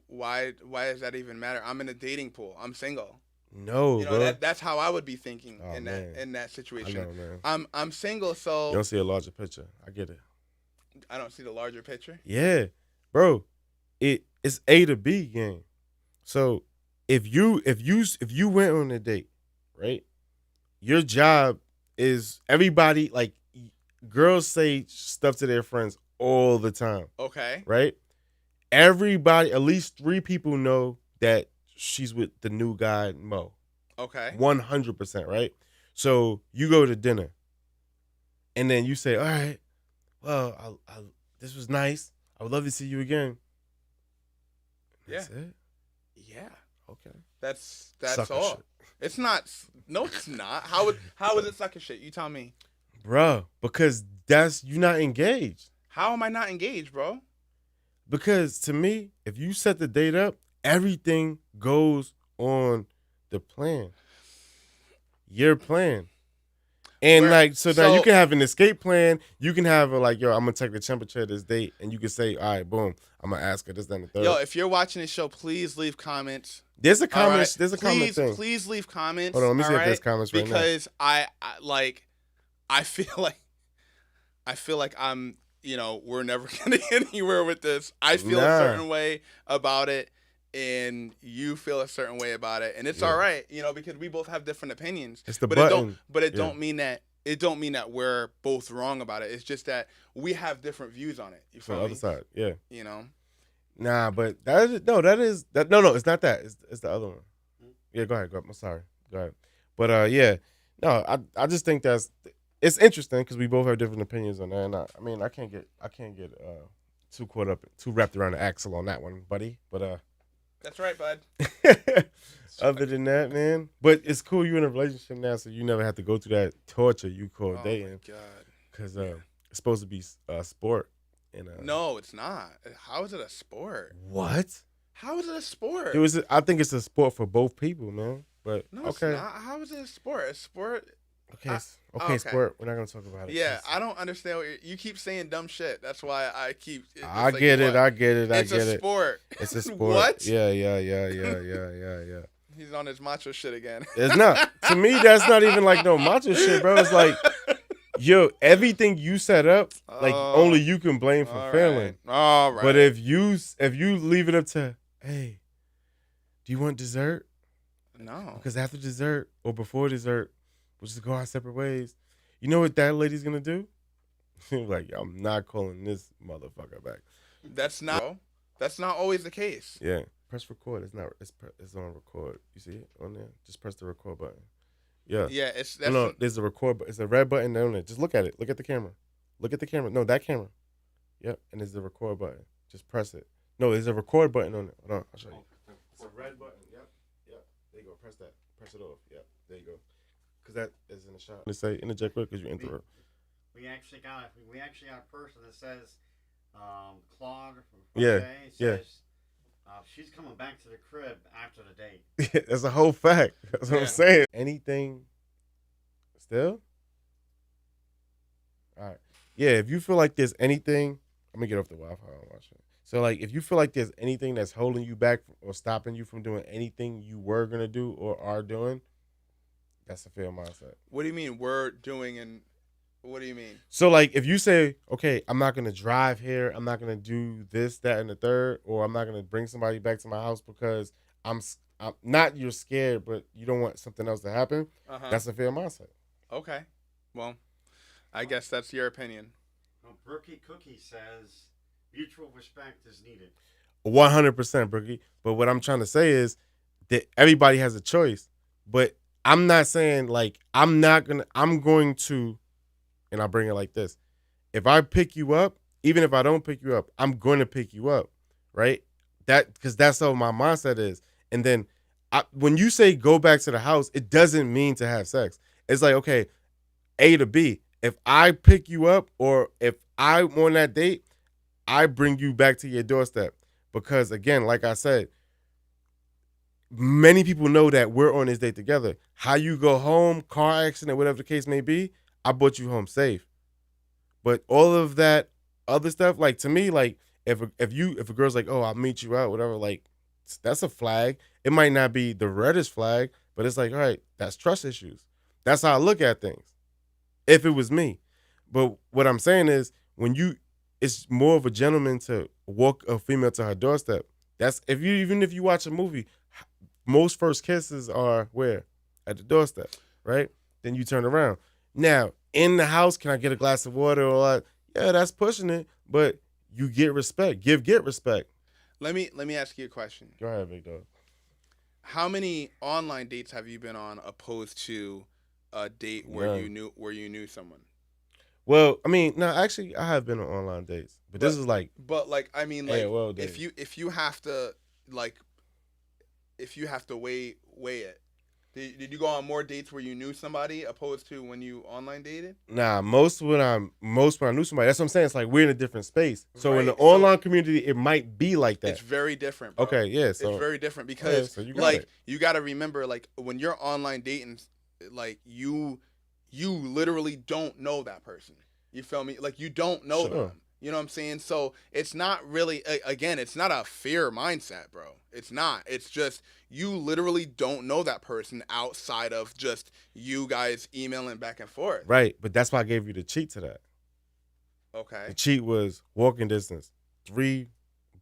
S2: Why does that even matter? I'm in a dating pool. I'm single.
S1: No, bro.
S2: That's how I would be thinking in that situation.
S1: I know, man.
S2: I'm single, so
S1: you don't see a larger picture. I get it.
S2: I don't see the larger picture.
S1: Yeah, bro. It's A to B game. So if you went on a date, right? Your job is everybody like girls say stuff to their friends all the time,
S2: Okay.
S1: right? Everybody, at least 3 people know that she's with the new guy, Mo.
S2: Okay.
S1: 100%, right? So you go to dinner, and then you say, "All right, well, this was nice. I would love to see you again." That's it.
S2: Yeah.
S1: Okay.
S2: That's
S1: Sucker
S2: all.
S1: shit.
S2: It's not. No, it's not. How is it sucker shit? You tell me.
S1: Bro, because you're not engaged.
S2: How am I not engaged, bro?
S1: Because to me, if you set the date up, everything goes on the plan. Your plan. And now you can have an escape plan. You can have I'm gonna take the temperature of this date, and you can say, all right, boom, I'm gonna ask her this, then the third.
S2: Yo, if you're watching this show, please leave comments.
S1: There's a comment.
S2: Right?
S1: There's a comment thing.
S2: Please leave comments.
S1: Hold on, let me see if there's comments right now.
S2: Because I feel like I'm, we're never gonna get anywhere with this. I feel a certain way about it, and you feel a certain way about it, and it's all right, because we both have different opinions.
S1: It's the button.
S2: It don't mean that we're both wrong about it. It's just that we have different views on it. You feel me?
S1: The other side, yeah. Nah, but no, it's not that. It's the other one. Yeah, go ahead. I'm sorry. Go ahead. But yeah, no, I just think it's interesting because we both have different opinions on that. And I can't get too caught up, too wrapped around the axle on that one, buddy. But
S2: that's right, bud.
S1: Other than that, man. But it's cool you're in a relationship now, so you never have to go through that torture you call dating.
S2: Oh my God.
S1: Because it's supposed to be a sport.
S2: No, it's not. How is it a sport?
S1: What?
S2: How is it a sport?
S1: I think it's a sport for both people, man. But
S2: no,
S1: okay.
S2: It's not. How is it a sport? A sport.
S1: Okay, sport. We're not gonna talk about it.
S2: Yeah, I don't understand what you keep saying dumb shit. That's why I keep.
S1: I get it.
S2: It's a sport.
S1: It's a sport.
S2: What?
S1: Yeah.
S2: He's on his macho shit again.
S1: It's not. To me, that's not even like no macho shit, bro. It's like, yo, everything you set up, like only you can blame for failing.
S2: All right.
S1: But if you leave it up to, hey, do you want dessert?
S2: No.
S1: Because after dessert or before dessert, we'll just go our separate ways. You know what that lady's gonna do? Like, I'm not calling this motherfucker back.
S2: That's not always the case.
S1: Yeah. Press record. It's on record. You see it on there? Just press the record button. Yeah.
S2: Yeah.
S1: There's a record button. It's a red button on it. Just look at it. Look at the camera. Look at the camera. No, that camera. Yep. And there's a record button. Just press it. No, there's a record button on it. Hold on. I'll show you. It's a red button. Yep. There you go. Press that. Press it off. Yep. There you go. Because that is in the shot. Let's say interject quick because you interrupt.
S3: We actually got a person that says, Claude from
S1: Yeah.
S3: says, she's coming back to the crib after the date.
S1: That's a whole fact. That's what I'm saying. Anything still? All right. Yeah, if you feel like there's anything, I'm going to get off the Wi-Fi and watch it. So, like, if you feel like there's anything that's holding you back or stopping you from doing anything you were going to do or are doing, that's a fair mindset.
S2: What do you mean we're doing and what do you mean?
S1: So, like, if you say, okay, I'm not going to drive here, I'm not going to do this, that, and the third, or I'm not going to bring somebody back to my house because I'm not you're scared, but you don't want something else to happen, that's a fair mindset.
S2: Okay. Well, I guess that's your opinion.
S3: Well, Brookie Cookie says mutual respect is needed.
S1: 100%, Brookie. But what I'm trying to say is that everybody has a choice. But I'm not saying, like, I'm going to, and I'll bring it like this. If I pick you up, even if I don't pick you up, I'm going to pick you up, right? Because that's how my mindset is. And then when you say go back to the house, it doesn't mean to have sex. It's like, okay, A to B. If I pick you up or if I'm on that date, I bring you back to your doorstep. Because, again, like I said, many people know that we're on this date together. How you go home, car accident, whatever the case may be, I brought you home safe. But all of that other stuff, like, to me, like, if a girl's like, oh, I'll meet you out, whatever, like, that's a flag. It might not be the reddest flag, but it's like, all right, that's trust issues. That's how I look at things. If it was me. But what I'm saying is, when you it's more of a gentleman to walk a female to her doorstep. That's even if you watch a movie, most first kisses are where? At the doorstep, right? Then you turn around. Now, in the house, can I get a glass of water or what? Yeah, that's pushing it, but you get respect. Get respect.
S2: Let me ask you a question.
S1: Go ahead, big dog.
S2: How many online dates have you been on opposed to a date where
S1: None.
S2: you knew someone?
S1: Well, I mean, no, actually, I have been on online dates, but this is like,
S2: But like, I mean, like,
S1: AOL dates.
S2: if you have to like, if you have to weigh it, did you go on more dates where you knew somebody opposed to when you online dated?
S1: Nah, most when I knew somebody, that's what I'm saying. It's like we're in a different space. So in the
S2: Right, so-
S1: online community, it might be like that.
S2: It's very different, bro.
S1: Okay, yeah. So
S2: It's very different because
S1: so you got
S2: like
S1: it.
S2: you got to remember, like, when you're online dating, like you literally don't know that person. You feel me? Like, you don't know
S1: Sure.
S2: them. You know what I'm saying? So it's not really, again, it's not a fear mindset, bro. It's not. It's just you literally don't know that person outside of just you guys emailing back and forth.
S1: Right, but that's why I gave you the cheat to that.
S2: Okay.
S1: The cheat was walking distance, 3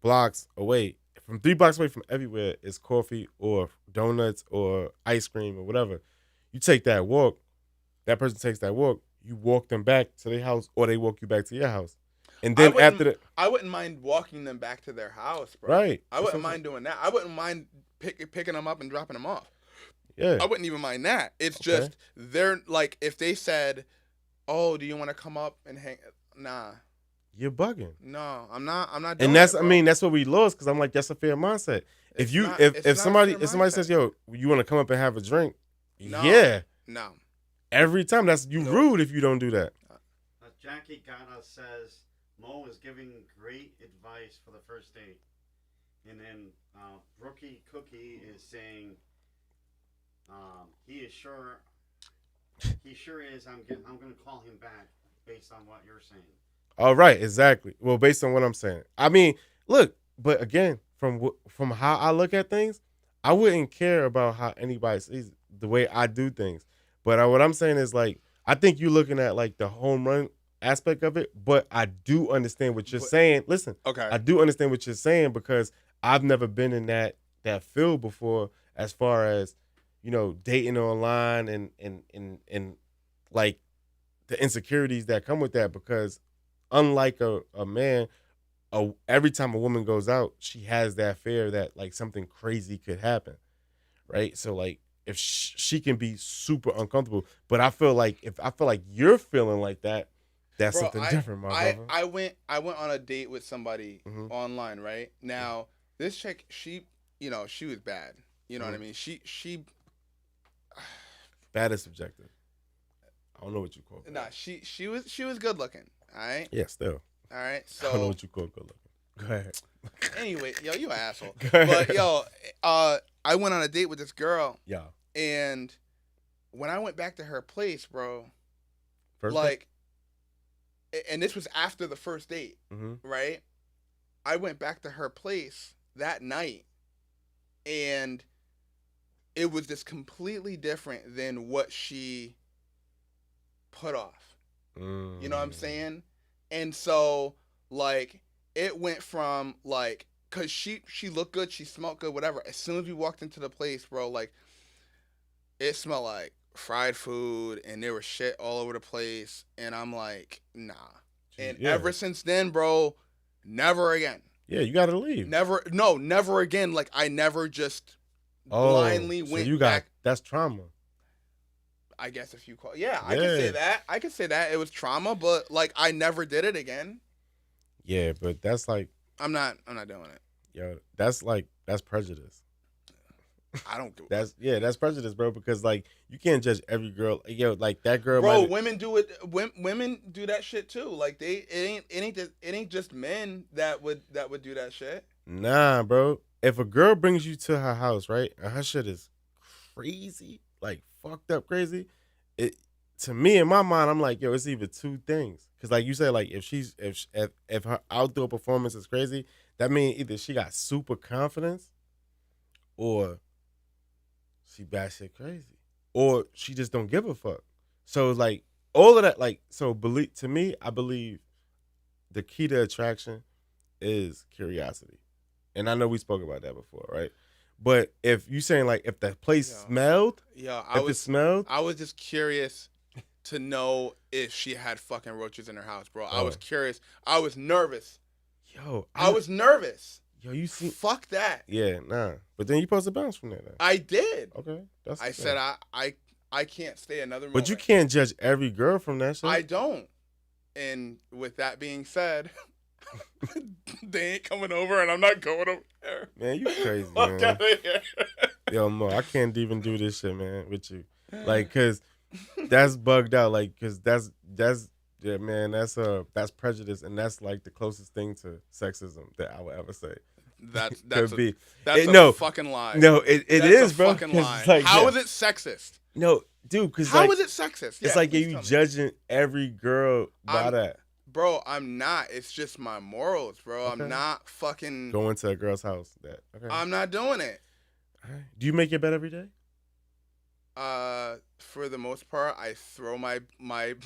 S1: blocks away. From 3 blocks away from everywhere is coffee or donuts or ice cream or whatever. You take that walk, that person takes that walk, you walk them back to their house or they walk you back to your house. And then after that,
S2: I wouldn't mind walking them back to their house, bro.
S1: right.
S2: I wouldn't mind doing that. I wouldn't mind picking them up and dropping them off.
S1: Yeah.
S2: I wouldn't even mind that. It's
S1: Okay.
S2: just they're like, if they said, "Oh, do you want to come up and hang?" Nah,
S1: You're bugging.
S2: no, I'm not. Doing
S1: And that's,
S2: it,
S1: I
S2: bro.
S1: mean, that's what we lost because I'm like, that's a fair mindset.
S2: It's
S1: If you,
S2: not-
S1: if
S2: it's not a
S1: somebody,
S2: fair
S1: if somebody
S2: mindset.
S1: says, "Yo, you want to come up and have a drink?"
S2: No.
S1: Yeah,
S2: No.
S1: every time. That's you
S2: No.
S1: rude if you don't do that.
S3: Jackie Ghana says Mo is giving great advice for the first date, and then Rookie Cookie is saying he sure is. I'm gonna call him back based on what you're saying.
S1: All right, exactly. Well, based on what I'm saying, I mean, look, but again, from how I look at things, I wouldn't care about how anybody sees the way I do things. But what I'm saying is, like, I think you're looking at like the home run aspect of it, but I do understand what you're saying. Listen,
S2: Okay.
S1: I do understand what you're saying because I've never been in that field before, as far as, you know, dating online and like the insecurities that come with that. Because unlike a man, every time a woman goes out, she has that fear that like something crazy could happen, right? So like if she can be super uncomfortable, but I feel like you're feeling like that. That's
S2: Bro,
S1: something different, my brother.
S2: I went on a date with somebody
S1: Mhm.
S2: online, right? Now, this chick, she was bad. You know what I mean? She
S1: Bad is subjective. I don't know what you call it.
S2: nah, she was good looking. All right?
S1: Yeah, still.
S2: All right.
S1: I don't know
S2: So
S1: what you call good looking. Go ahead.
S2: anyway, yo, you an asshole.
S1: Go ahead.
S2: But yo, I went on a date with this girl,
S1: Yeah.
S2: and when I went back to her place, bro,
S1: First
S2: like, and this was after the first date,
S1: Mm-hmm.
S2: right? I went back to her place that night, and it was just completely different than what she put off. You know what I'm saying? And so, like, it went from, like, because she looked good, she smelled good, whatever. As soon as we walked into the place, bro, like, it smelled like fried food, and there was shit all over the place. And I'm like, nah. And
S1: yeah.
S2: ever since then, bro, never again.
S1: Yeah, you gotta leave.
S2: Never again. Like, I never just blindly
S1: so
S2: went
S1: you got
S2: back.
S1: that's trauma.
S2: I guess if you call, I can say
S1: Yeah.
S2: that. I can say that it was trauma, but like, I never did it again.
S1: Yeah, but that's like,
S2: I'm not doing it.
S1: yo, that's prejudice.
S2: I don't do it.
S1: That's prejudice, bro. Because like you can't judge every girl. Yo, like that girl.
S2: Bro, women do it. Women do that shit too. Like, it ain't just men that would do that shit.
S1: Nah, bro. If a girl brings you to her house, right, and her shit is crazy, like fucked up crazy, it to me in my mind, I'm like, yo, it's either two things. Cause like you said, like if her outdoor performance is crazy, that means either she got super confidence, or she batshit crazy, or she just don't give a fuck. So like all of that, like, so believe to me, I believe the key to attraction is curiosity. And I know we spoke about that before, right? But if you saying like if the place smelled,
S2: I was just curious to know if she had fucking roaches in her house, bro. I was curious. I was nervous. I was nervous.
S1: Yo, you see?
S2: Fuck that.
S1: Yeah, nah. But then you supposed to bounce from that. Now.
S2: I did.
S1: Okay,
S2: I said I can't stay another moment.
S1: But you can't judge every girl from that shit.
S2: I don't. And with that being said, they ain't coming over, and I'm not going over there.
S1: Man, you crazy,
S2: Fuck
S1: man.
S2: out of here.
S1: Yo, Mo, I can't even do this shit, man, with you. Like, cause that's bugged out. Like, cause that's yeah, man. That's prejudice, and that's like the closest thing to sexism that I would ever say.
S2: That's
S1: be.
S2: a fucking lie.
S1: No, it is, bro.
S2: Fucking lie.
S1: Like,
S2: How is it sexist?
S1: No, dude, because
S2: how is it sexist?
S1: It's like you judging every girl by that.
S2: Bro, I'm not. It's just my morals, bro. Okay. I'm not fucking
S1: going to a girl's house.
S2: I'm not doing it.
S1: All right. Do you make your bed every day?
S2: For the most part, I throw my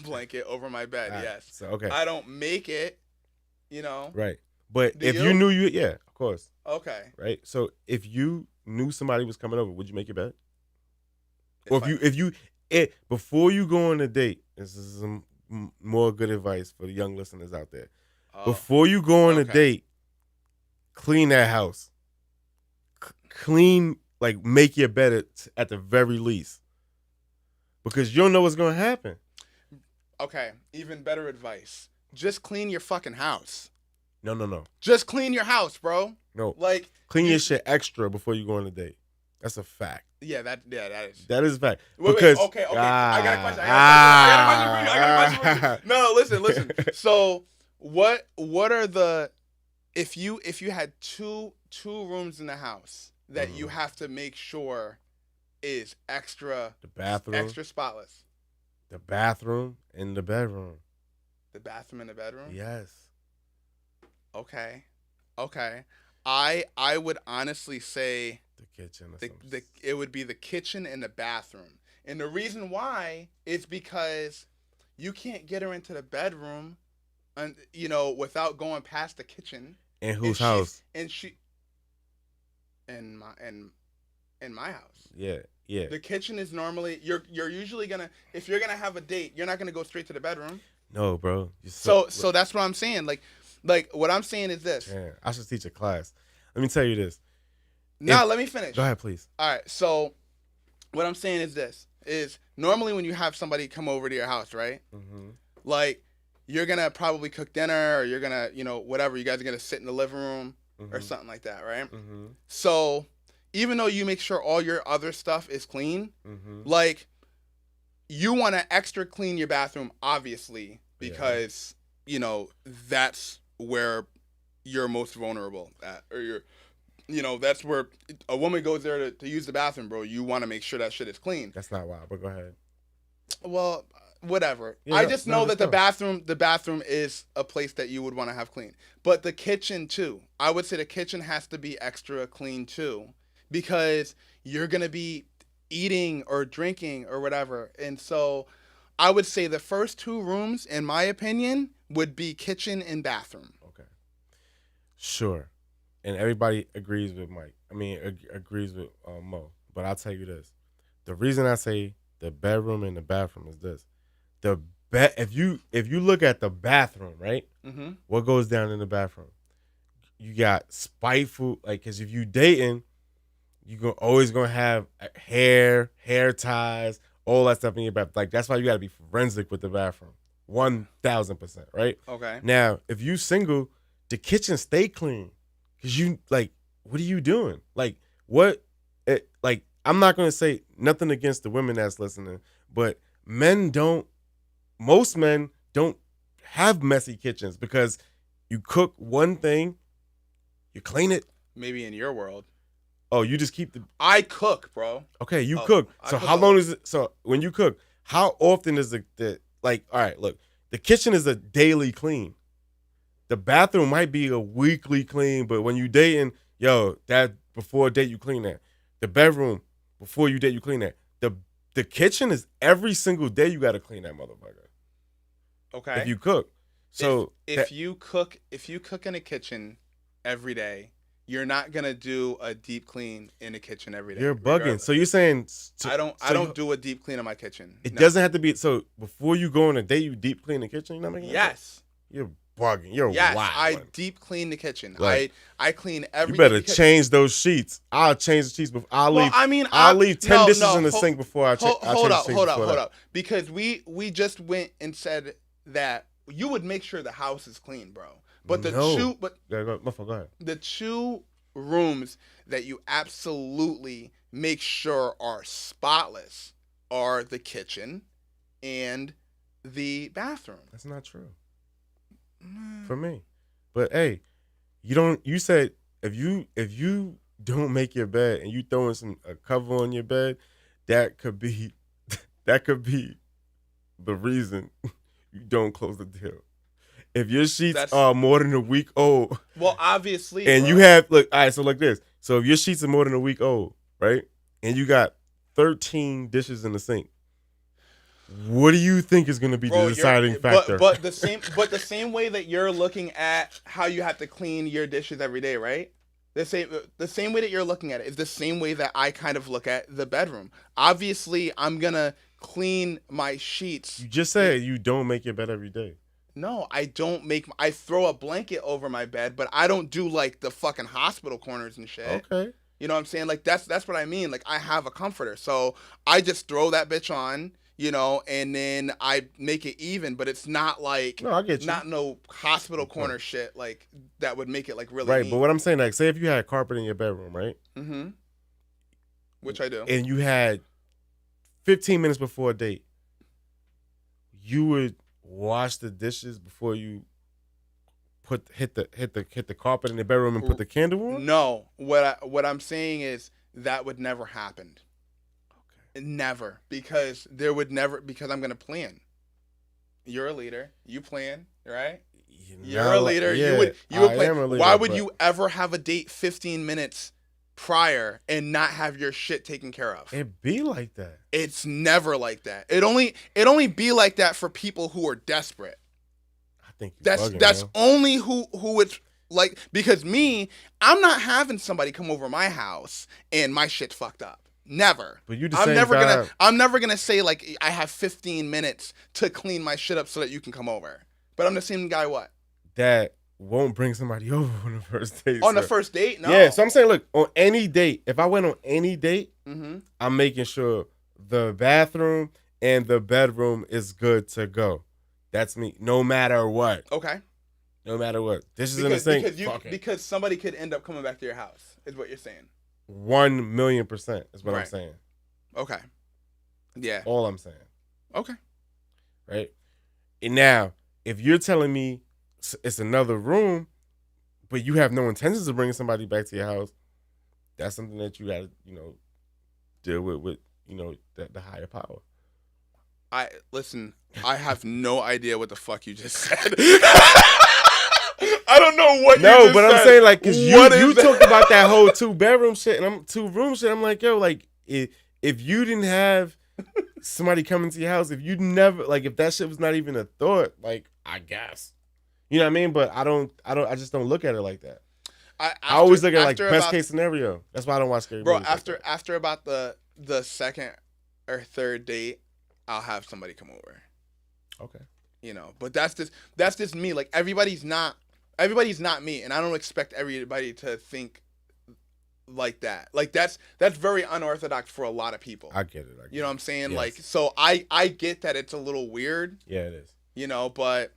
S2: blanket over my bed.
S1: Right.
S2: Yes.
S1: So okay.
S2: I don't make it. You know.
S1: Right. But if you knew yeah, of course.
S2: Okay.
S1: Right. So if you knew somebody was coming over, would you make your bed? Or before you go on a date, this is some more good advice for the young listeners out there. Before you go on a date, clean that house. Clean, like make your bed at the very least, because you don't know what's gonna happen.
S2: Okay, even better advice: just clean your fucking house.
S1: No.
S2: Just clean your house, bro.
S1: No,
S2: like
S1: clean your shit extra before you go on a date. That's a fact.
S2: Yeah, that is.
S1: That is a fact.
S2: Wait, okay. I got a question. I got a question. No, listen. So, what are the if you had two rooms in the house that you have to make sure is extra,
S1: the bathroom,
S2: extra spotless,
S1: the bathroom and the bedroom,
S2: the bathroom and the bedroom?
S1: Yes.
S2: Okay. I would honestly say
S1: the kitchen.
S2: It would be the kitchen and the bathroom. And the reason why is because you can't get her into the bedroom, without going past the kitchen.
S1: In whose house?
S2: In my house.
S1: Yeah.
S2: The kitchen is normally you're usually if you're gonna have a date, you're not gonna go straight to the bedroom.
S1: No, bro.
S2: So that's what I'm saying. Like what I'm saying is this.
S1: Yeah, I should teach a class. Let me tell you this.
S2: Let me finish.
S1: Go ahead, please.
S2: All right. So what I'm saying is this: is normally when you have somebody come over to your house, right? Mm-hmm. Like you're gonna probably cook dinner, or you're gonna, whatever. You guys are gonna sit in the living room or something like that, right? Mm-hmm. So even though you make sure all your other stuff is clean, like you want to extra clean your bathroom, obviously, because that's where you're most vulnerable at, or that's where a woman goes there to use the bathroom, bro. You want to make sure that shit is clean.
S1: That's not wild, but go ahead.
S2: Well, whatever. Yeah, I just know that the bathroom is a place that you would want to have clean. But the kitchen too. I would say the kitchen has to be extra clean too, because you're going to be eating or drinking or whatever. And so I would say the first two rooms, in my opinion, would be kitchen and bathroom.
S1: Okay. Sure. And everybody agrees with Mike. Agrees with Mo. But I'll tell you this. The reason I say the bedroom and the bathroom is this. If you look at the bathroom, right? Mm-hmm. What goes down in the bathroom? You got spiteful, because if you dating, you're always going to have hair ties, all that stuff in your bathroom. That's why you got to be forensic with the bathroom. 1,000%, right?
S2: Okay.
S1: Now, if you single, the kitchen stay clean. Because you, what are you doing? I'm not going to say nothing against the women that's listening, but most men don't have messy kitchens, because you cook one thing, you clean it.
S2: Maybe in your world.
S1: Oh, you just keep
S2: I cook, bro.
S1: Okay, you cook. So how long is it? So when you cook, how often is all right, look, the kitchen is a daily clean. The bathroom might be a weekly clean, but when you dating, that before a date you clean that. The bedroom, before you date you clean that. The kitchen is every single day you got to clean that motherfucker.
S2: Okay.
S1: If you cook. So
S2: if you cook in a kitchen every day, you're not gonna do a deep clean in the kitchen every day.
S1: You're bugging.
S2: Regardless.
S1: So you're saying
S2: I don't do a deep clean in my kitchen.
S1: It doesn't have to be. So before you go on a date, you deep clean the kitchen. You're not making
S2: Yes.
S1: You're bugging. You're
S2: yes.
S1: wild.
S2: I deep clean the kitchen.
S1: Like,
S2: I clean every.
S1: You better change those sheets. I'll change the sheets before I'll leave. I'll leave 10 dishes in the sink before I change.
S2: Hold up. Because we just went and said that you would make sure the house is clean, bro. But
S1: go ahead.
S2: The two rooms that you absolutely make sure are spotless are the kitchen and the bathroom.
S1: That's not true. For me. But hey, you said if you don't make your bed and you throw in a cover on your bed, that could be the reason you don't close the deal. If your sheets are more than a week old,
S2: well, obviously,
S1: and you have all right, so like this. So if your sheets are more than a week old, right, and you got 13 dishes in the sink, what do you think is going to be the deciding factor?
S2: But the same way that you're looking at how you have to clean your dishes every day, right? The same way that you're looking at it is the same way that I kind of look at the bedroom. Obviously, I'm gonna clean my sheets.
S1: You just said you don't make your bed every day.
S2: No, I don't I throw a blanket over my bed, but I don't do like the fucking hospital corners and shit.
S1: Okay.
S2: You know what I'm saying? Like that's what I mean. Like I have a comforter. So I just throw that bitch on, and then I make it even, but it's not like
S1: I get you.
S2: Not no hospital corner shit like that would make it like really
S1: right,
S2: neat.
S1: But what I'm saying, like say if you had a carpet in your bedroom, right?
S2: Mm-hmm. Which I do.
S1: And you had 15 minutes before a date, you would wash the dishes before you hit the carpet in the bedroom and put the candle on?
S2: No. What I'm saying is that would never happen. Okay. Never. Because I'm gonna plan. You're a leader. You plan, right? You're a leader.
S1: Yeah,
S2: you would plan.
S1: Am a leader,
S2: why would you ever have a date 15 minutes prior and not have your shit taken care of?
S1: It be like that.
S2: It's never like that. It only be like that for people who are desperate.
S1: I think
S2: that's only who it's like, because I'm not having somebody come over my house and my shit's fucked up. Never.
S1: But you
S2: I'm never gonna say like I have 15 minutes to clean my shit up so that you can come over. But I'm the same guy
S1: that won't bring somebody over on the first date.
S2: On the first date? No.
S1: Yeah, so I'm saying, look, on any date, if I went on any date,
S2: mm-hmm.
S1: I'm making sure the bathroom and the bedroom is good to go. That's me, no matter what.
S2: Okay.
S1: No matter what. This is in the sink.
S2: Because somebody could end up coming back to your house, is what you're saying.
S1: 1,000,000% is what I'm saying.
S2: Okay. Yeah.
S1: All I'm saying.
S2: Okay.
S1: Right? And now, if you're telling me it's another room, but you have no intentions of bringing somebody back to your house, that's something that you got to, deal with the higher power.
S2: I have no idea what the fuck you just said. I don't know what you just said.
S1: No, but I'm saying, like, because you talked about that whole 2-bedroom shit and I'm 2-room shit. I'm like, yo, like, if you didn't have somebody coming to your house, if you never, like, if that shit was not even a thought, like, I guess. You know what I mean? But I just don't look at it like that. I always look at it like best case scenario. That's why I don't watch scary movies.
S2: Bro, after about the second or third date, I'll have somebody come over.
S1: Okay.
S2: But that's just me. Like everybody's not me, and I don't expect everybody to think like that. Like that's very unorthodox for a lot of people.
S1: I get it.
S2: You know what I'm saying?
S1: Yes.
S2: Like, so I get that it's a little weird.
S1: Yeah, it is.
S2: But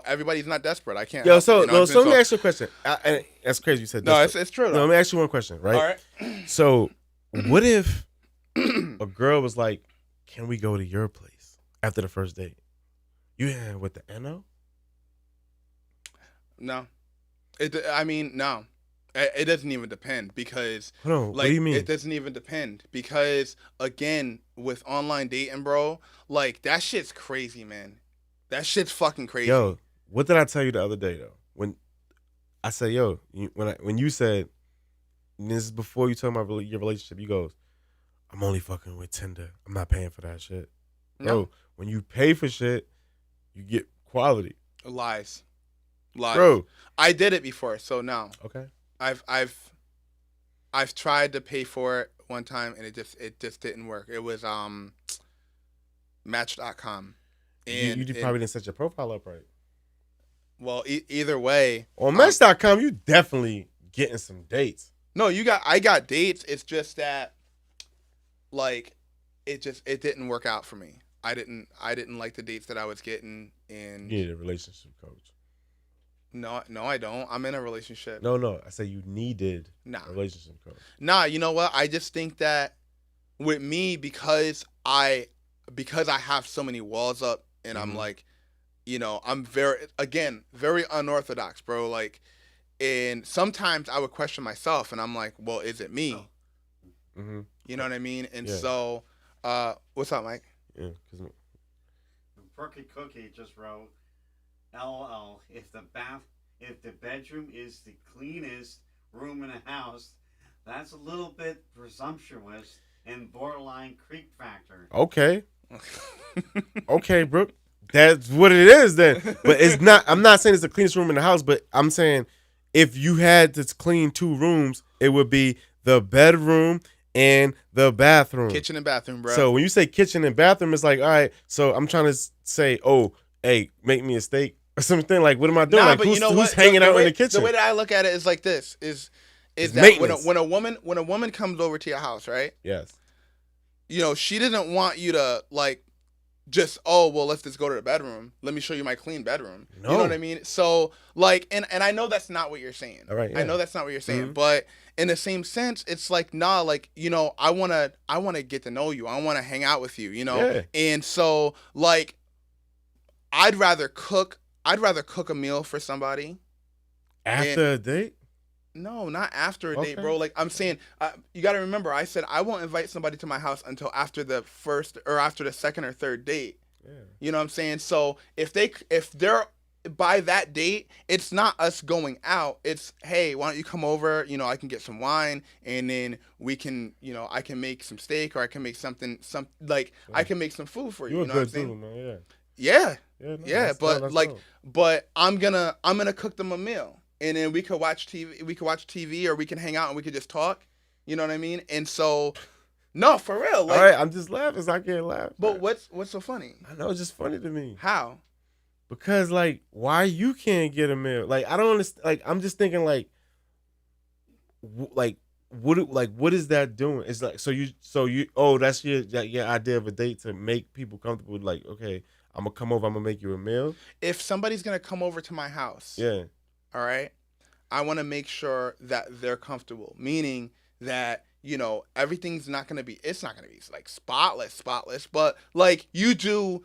S2: everybody's not desperate. I can't.
S1: Yo, so let me ask you a question. And that's crazy you said
S2: that.
S1: No,
S2: it's true.
S1: No, let me ask you one question, right?
S2: All right.
S1: So, what if a girl was like, "Can we go to your place after the first date?" You with the NO?
S2: No. No. It doesn't even depend because
S1: Hold on, what do you mean?
S2: It doesn't even depend because again, with online dating, bro, like that shit's crazy, man. That shit's fucking crazy.
S1: Yo, what did I tell you the other day though? When I said, yo, when you said, and this is before you talk about your relationship, you goes, I'm only fucking with Tinder. I'm not paying for that shit.
S2: No.
S1: Bro, when you pay for shit, you get quality.
S2: Lies.
S1: Bro.
S2: I did it before, so no.
S1: Okay.
S2: I've tried to pay for it one time and it just didn't work. It was Match.com.
S1: And you probably didn't set your profile up right.
S2: Well, either way.
S1: On Match.com, you definitely getting some dates.
S2: No, I got dates. It's just that, like, it didn't work out for me. I didn't like the dates that I was getting. And
S1: you need a relationship coach.
S2: No, I don't. I'm in a relationship.
S1: No. I say you needed a relationship coach.
S2: Nah, you know what? I just think that with me, because I have so many walls up, and I'm like, I'm very unorthodox, bro. Like, and sometimes I would question myself, and I'm like, well, is it me?
S1: Mm-hmm.
S2: You know what I mean? And so, what's up, Mike?
S1: Yeah,
S3: Brookie Cookie just wrote, LOL, if the bedroom is the cleanest room in a house, that's a little bit presumptuous and borderline creep factor.
S1: Okay. Okay, Brooke. That's what it is then. But it's not, I'm not saying it's the cleanest room in the house, but I'm saying if you had to clean 2 rooms, it would be the bedroom and the bathroom.
S2: Kitchen and bathroom, bro.
S1: So when you say kitchen and bathroom, it's like, all right, so I'm trying to say, oh, hey, make me a steak or something. Like, what am I doing? Like, who's hanging out in the kitchen?
S2: The way that I look at it is like this: is that when a woman comes over to your house, right?
S1: Yes.
S2: She doesn't want you to like just, oh, well, let's just go to the bedroom. Let me show you my clean bedroom. No. You know what I mean? So like, and I know that's not what you're saying.
S1: All right. Yeah.
S2: I know that's not what you're saying, but in the same sense, it's like, nah, like, I wanna get to know you. I wanna hang out with you,
S1: Yeah.
S2: And so like, I'd rather cook a meal for somebody.
S1: After a date?
S2: No, not after a date, bro. Like, I'm saying, you got to remember, I said I won't invite somebody to my house until after the first or after the second or third date.
S1: Yeah.
S2: You know what I'm saying? So if they're by that date, it's not us going out. It's, hey, why don't you come over? I can get some wine, and then we can, I can make some steak, or I can make I can make some food for you.
S1: You're
S2: you know
S1: a good
S2: what I'm saying?
S1: dude, man.
S2: Yeah.
S1: Yeah,
S2: but I'm gonna cook them a meal, and then we could watch TV, or we can hang out and we could just talk. You know what I mean? And so, no, for real. Like,
S1: all right, I'm just laughing, so I can't laugh.
S2: But what's so funny?
S1: I know, it's just funny to me.
S2: How?
S1: Because like, why you can't get a meal? Like, I don't understand. Like, I'm just thinking what is that doing? It's like, so you that's your idea of a date, to make people comfortable. Like, okay, I'm gonna come over, I'm gonna make you a meal.
S2: If somebody's gonna come over to my house,
S1: yeah,
S2: all right, I want to make sure that they're comfortable. Meaning that everything's not gonna be. It's not gonna be like spotless, but like you do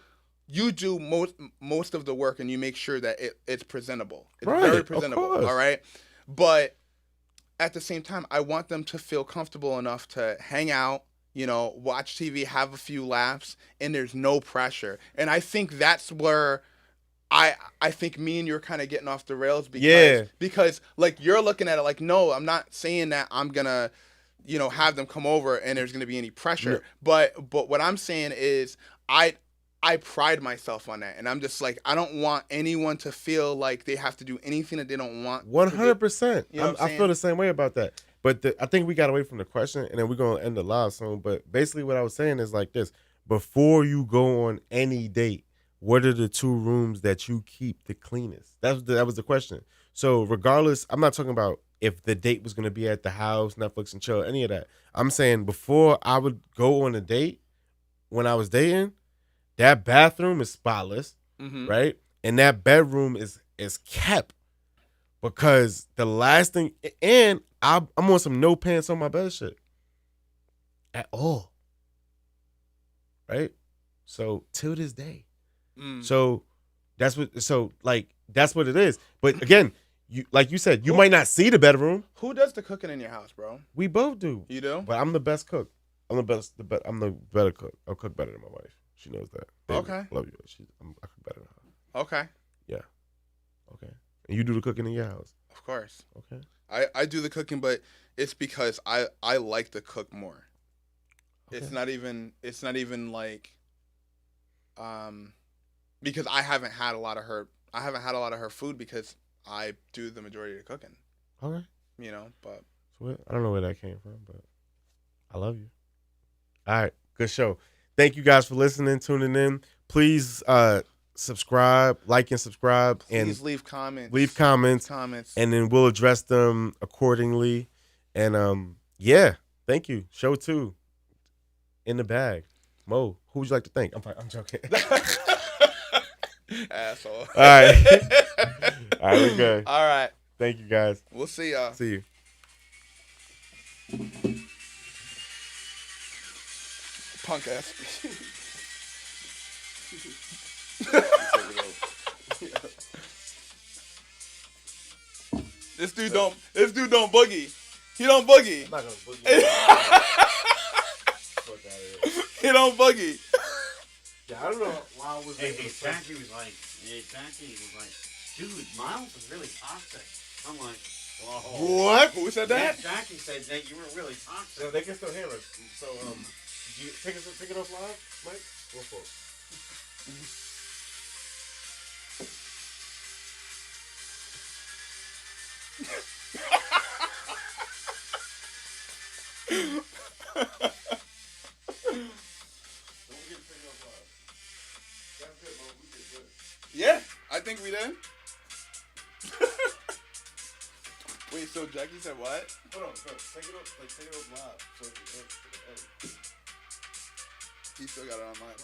S2: most of the work, and you make sure that it's presentable. It's very presentable. All right, but at the same time, I want them to feel comfortable enough to hang out, watch TV, have a few laughs, and there's no pressure. And I think that's where I think me and you're kind of getting off the rails, because like, you're looking at it like, no, I'm not saying that I'm gonna, have them come over and there's gonna be any pressure. Yeah. But what I'm saying is I pride myself on that, and I'm just like, I don't want anyone to feel like they have to do anything that they don't want.
S1: 100%. I feel the same way about that. But I think we got away from the question, and then we're gonna end the live soon. But basically, what I was saying is like this: before you go on any date, what are the 2 rooms that you keep the cleanest? That was the question. So regardless, I'm not talking about if the date was gonna be at the house, Netflix and chill, any of that. I'm saying before I would go on a date, when I was dating, that bathroom is spotless, right? And that bedroom is kept, because the last thing, and I'm on some no pants on my bed shit at all, right? So till this day, so that's what it is. But again, you said, you might not see the bedroom.
S2: Who does the cooking in your house, bro?
S1: We both do.
S2: You do?
S1: But I'm the best cook. I'm the better cook. I'll cook better than my wife. She knows that. Baby,
S2: okay.
S1: Love you. I cook better than her.
S2: Okay.
S1: Yeah. Okay. And you do the cooking in your house?
S2: Of course.
S1: Okay.
S2: I do the cooking, but it's because I like to cook more. Okay. It's not even like because I haven't had a lot of her I haven't had a lot of her food because I do the majority of the cooking.
S1: Okay.
S2: You know, but
S1: I don't know where that came from, but I love you. All right, good show. Thank you guys for listening, tuning in. Please subscribe, like and subscribe,
S2: please
S1: and
S2: leave comments.
S1: Leave comments, and then we'll address them accordingly. And yeah, thank you. Show 2 in the bag. Mo, who would you like to thank? I'm joking.
S2: Asshole.
S1: All right. All right, we're good.
S2: All right.
S1: Thank you guys.
S2: We'll see y'all.
S1: See you.
S2: Punk ass. This dude don't boogie. He don't boogie.
S1: I'm not gonna boogie. Fuck out of here.
S2: He don't boogie.
S1: Yeah, I don't know why I was
S3: Hey, Jackie was like, dude, Miles is really toxic. I'm like, whoa.
S2: What? Who said that?
S3: Yeah, Jackie said that you were really toxic.
S1: So they can still hear us. So you take it off live, Mike? Go for it.
S2: Yeah, I think we did. Wait, so Jackie said what?
S1: Hold on, take it off live. So
S2: He still got it on mine.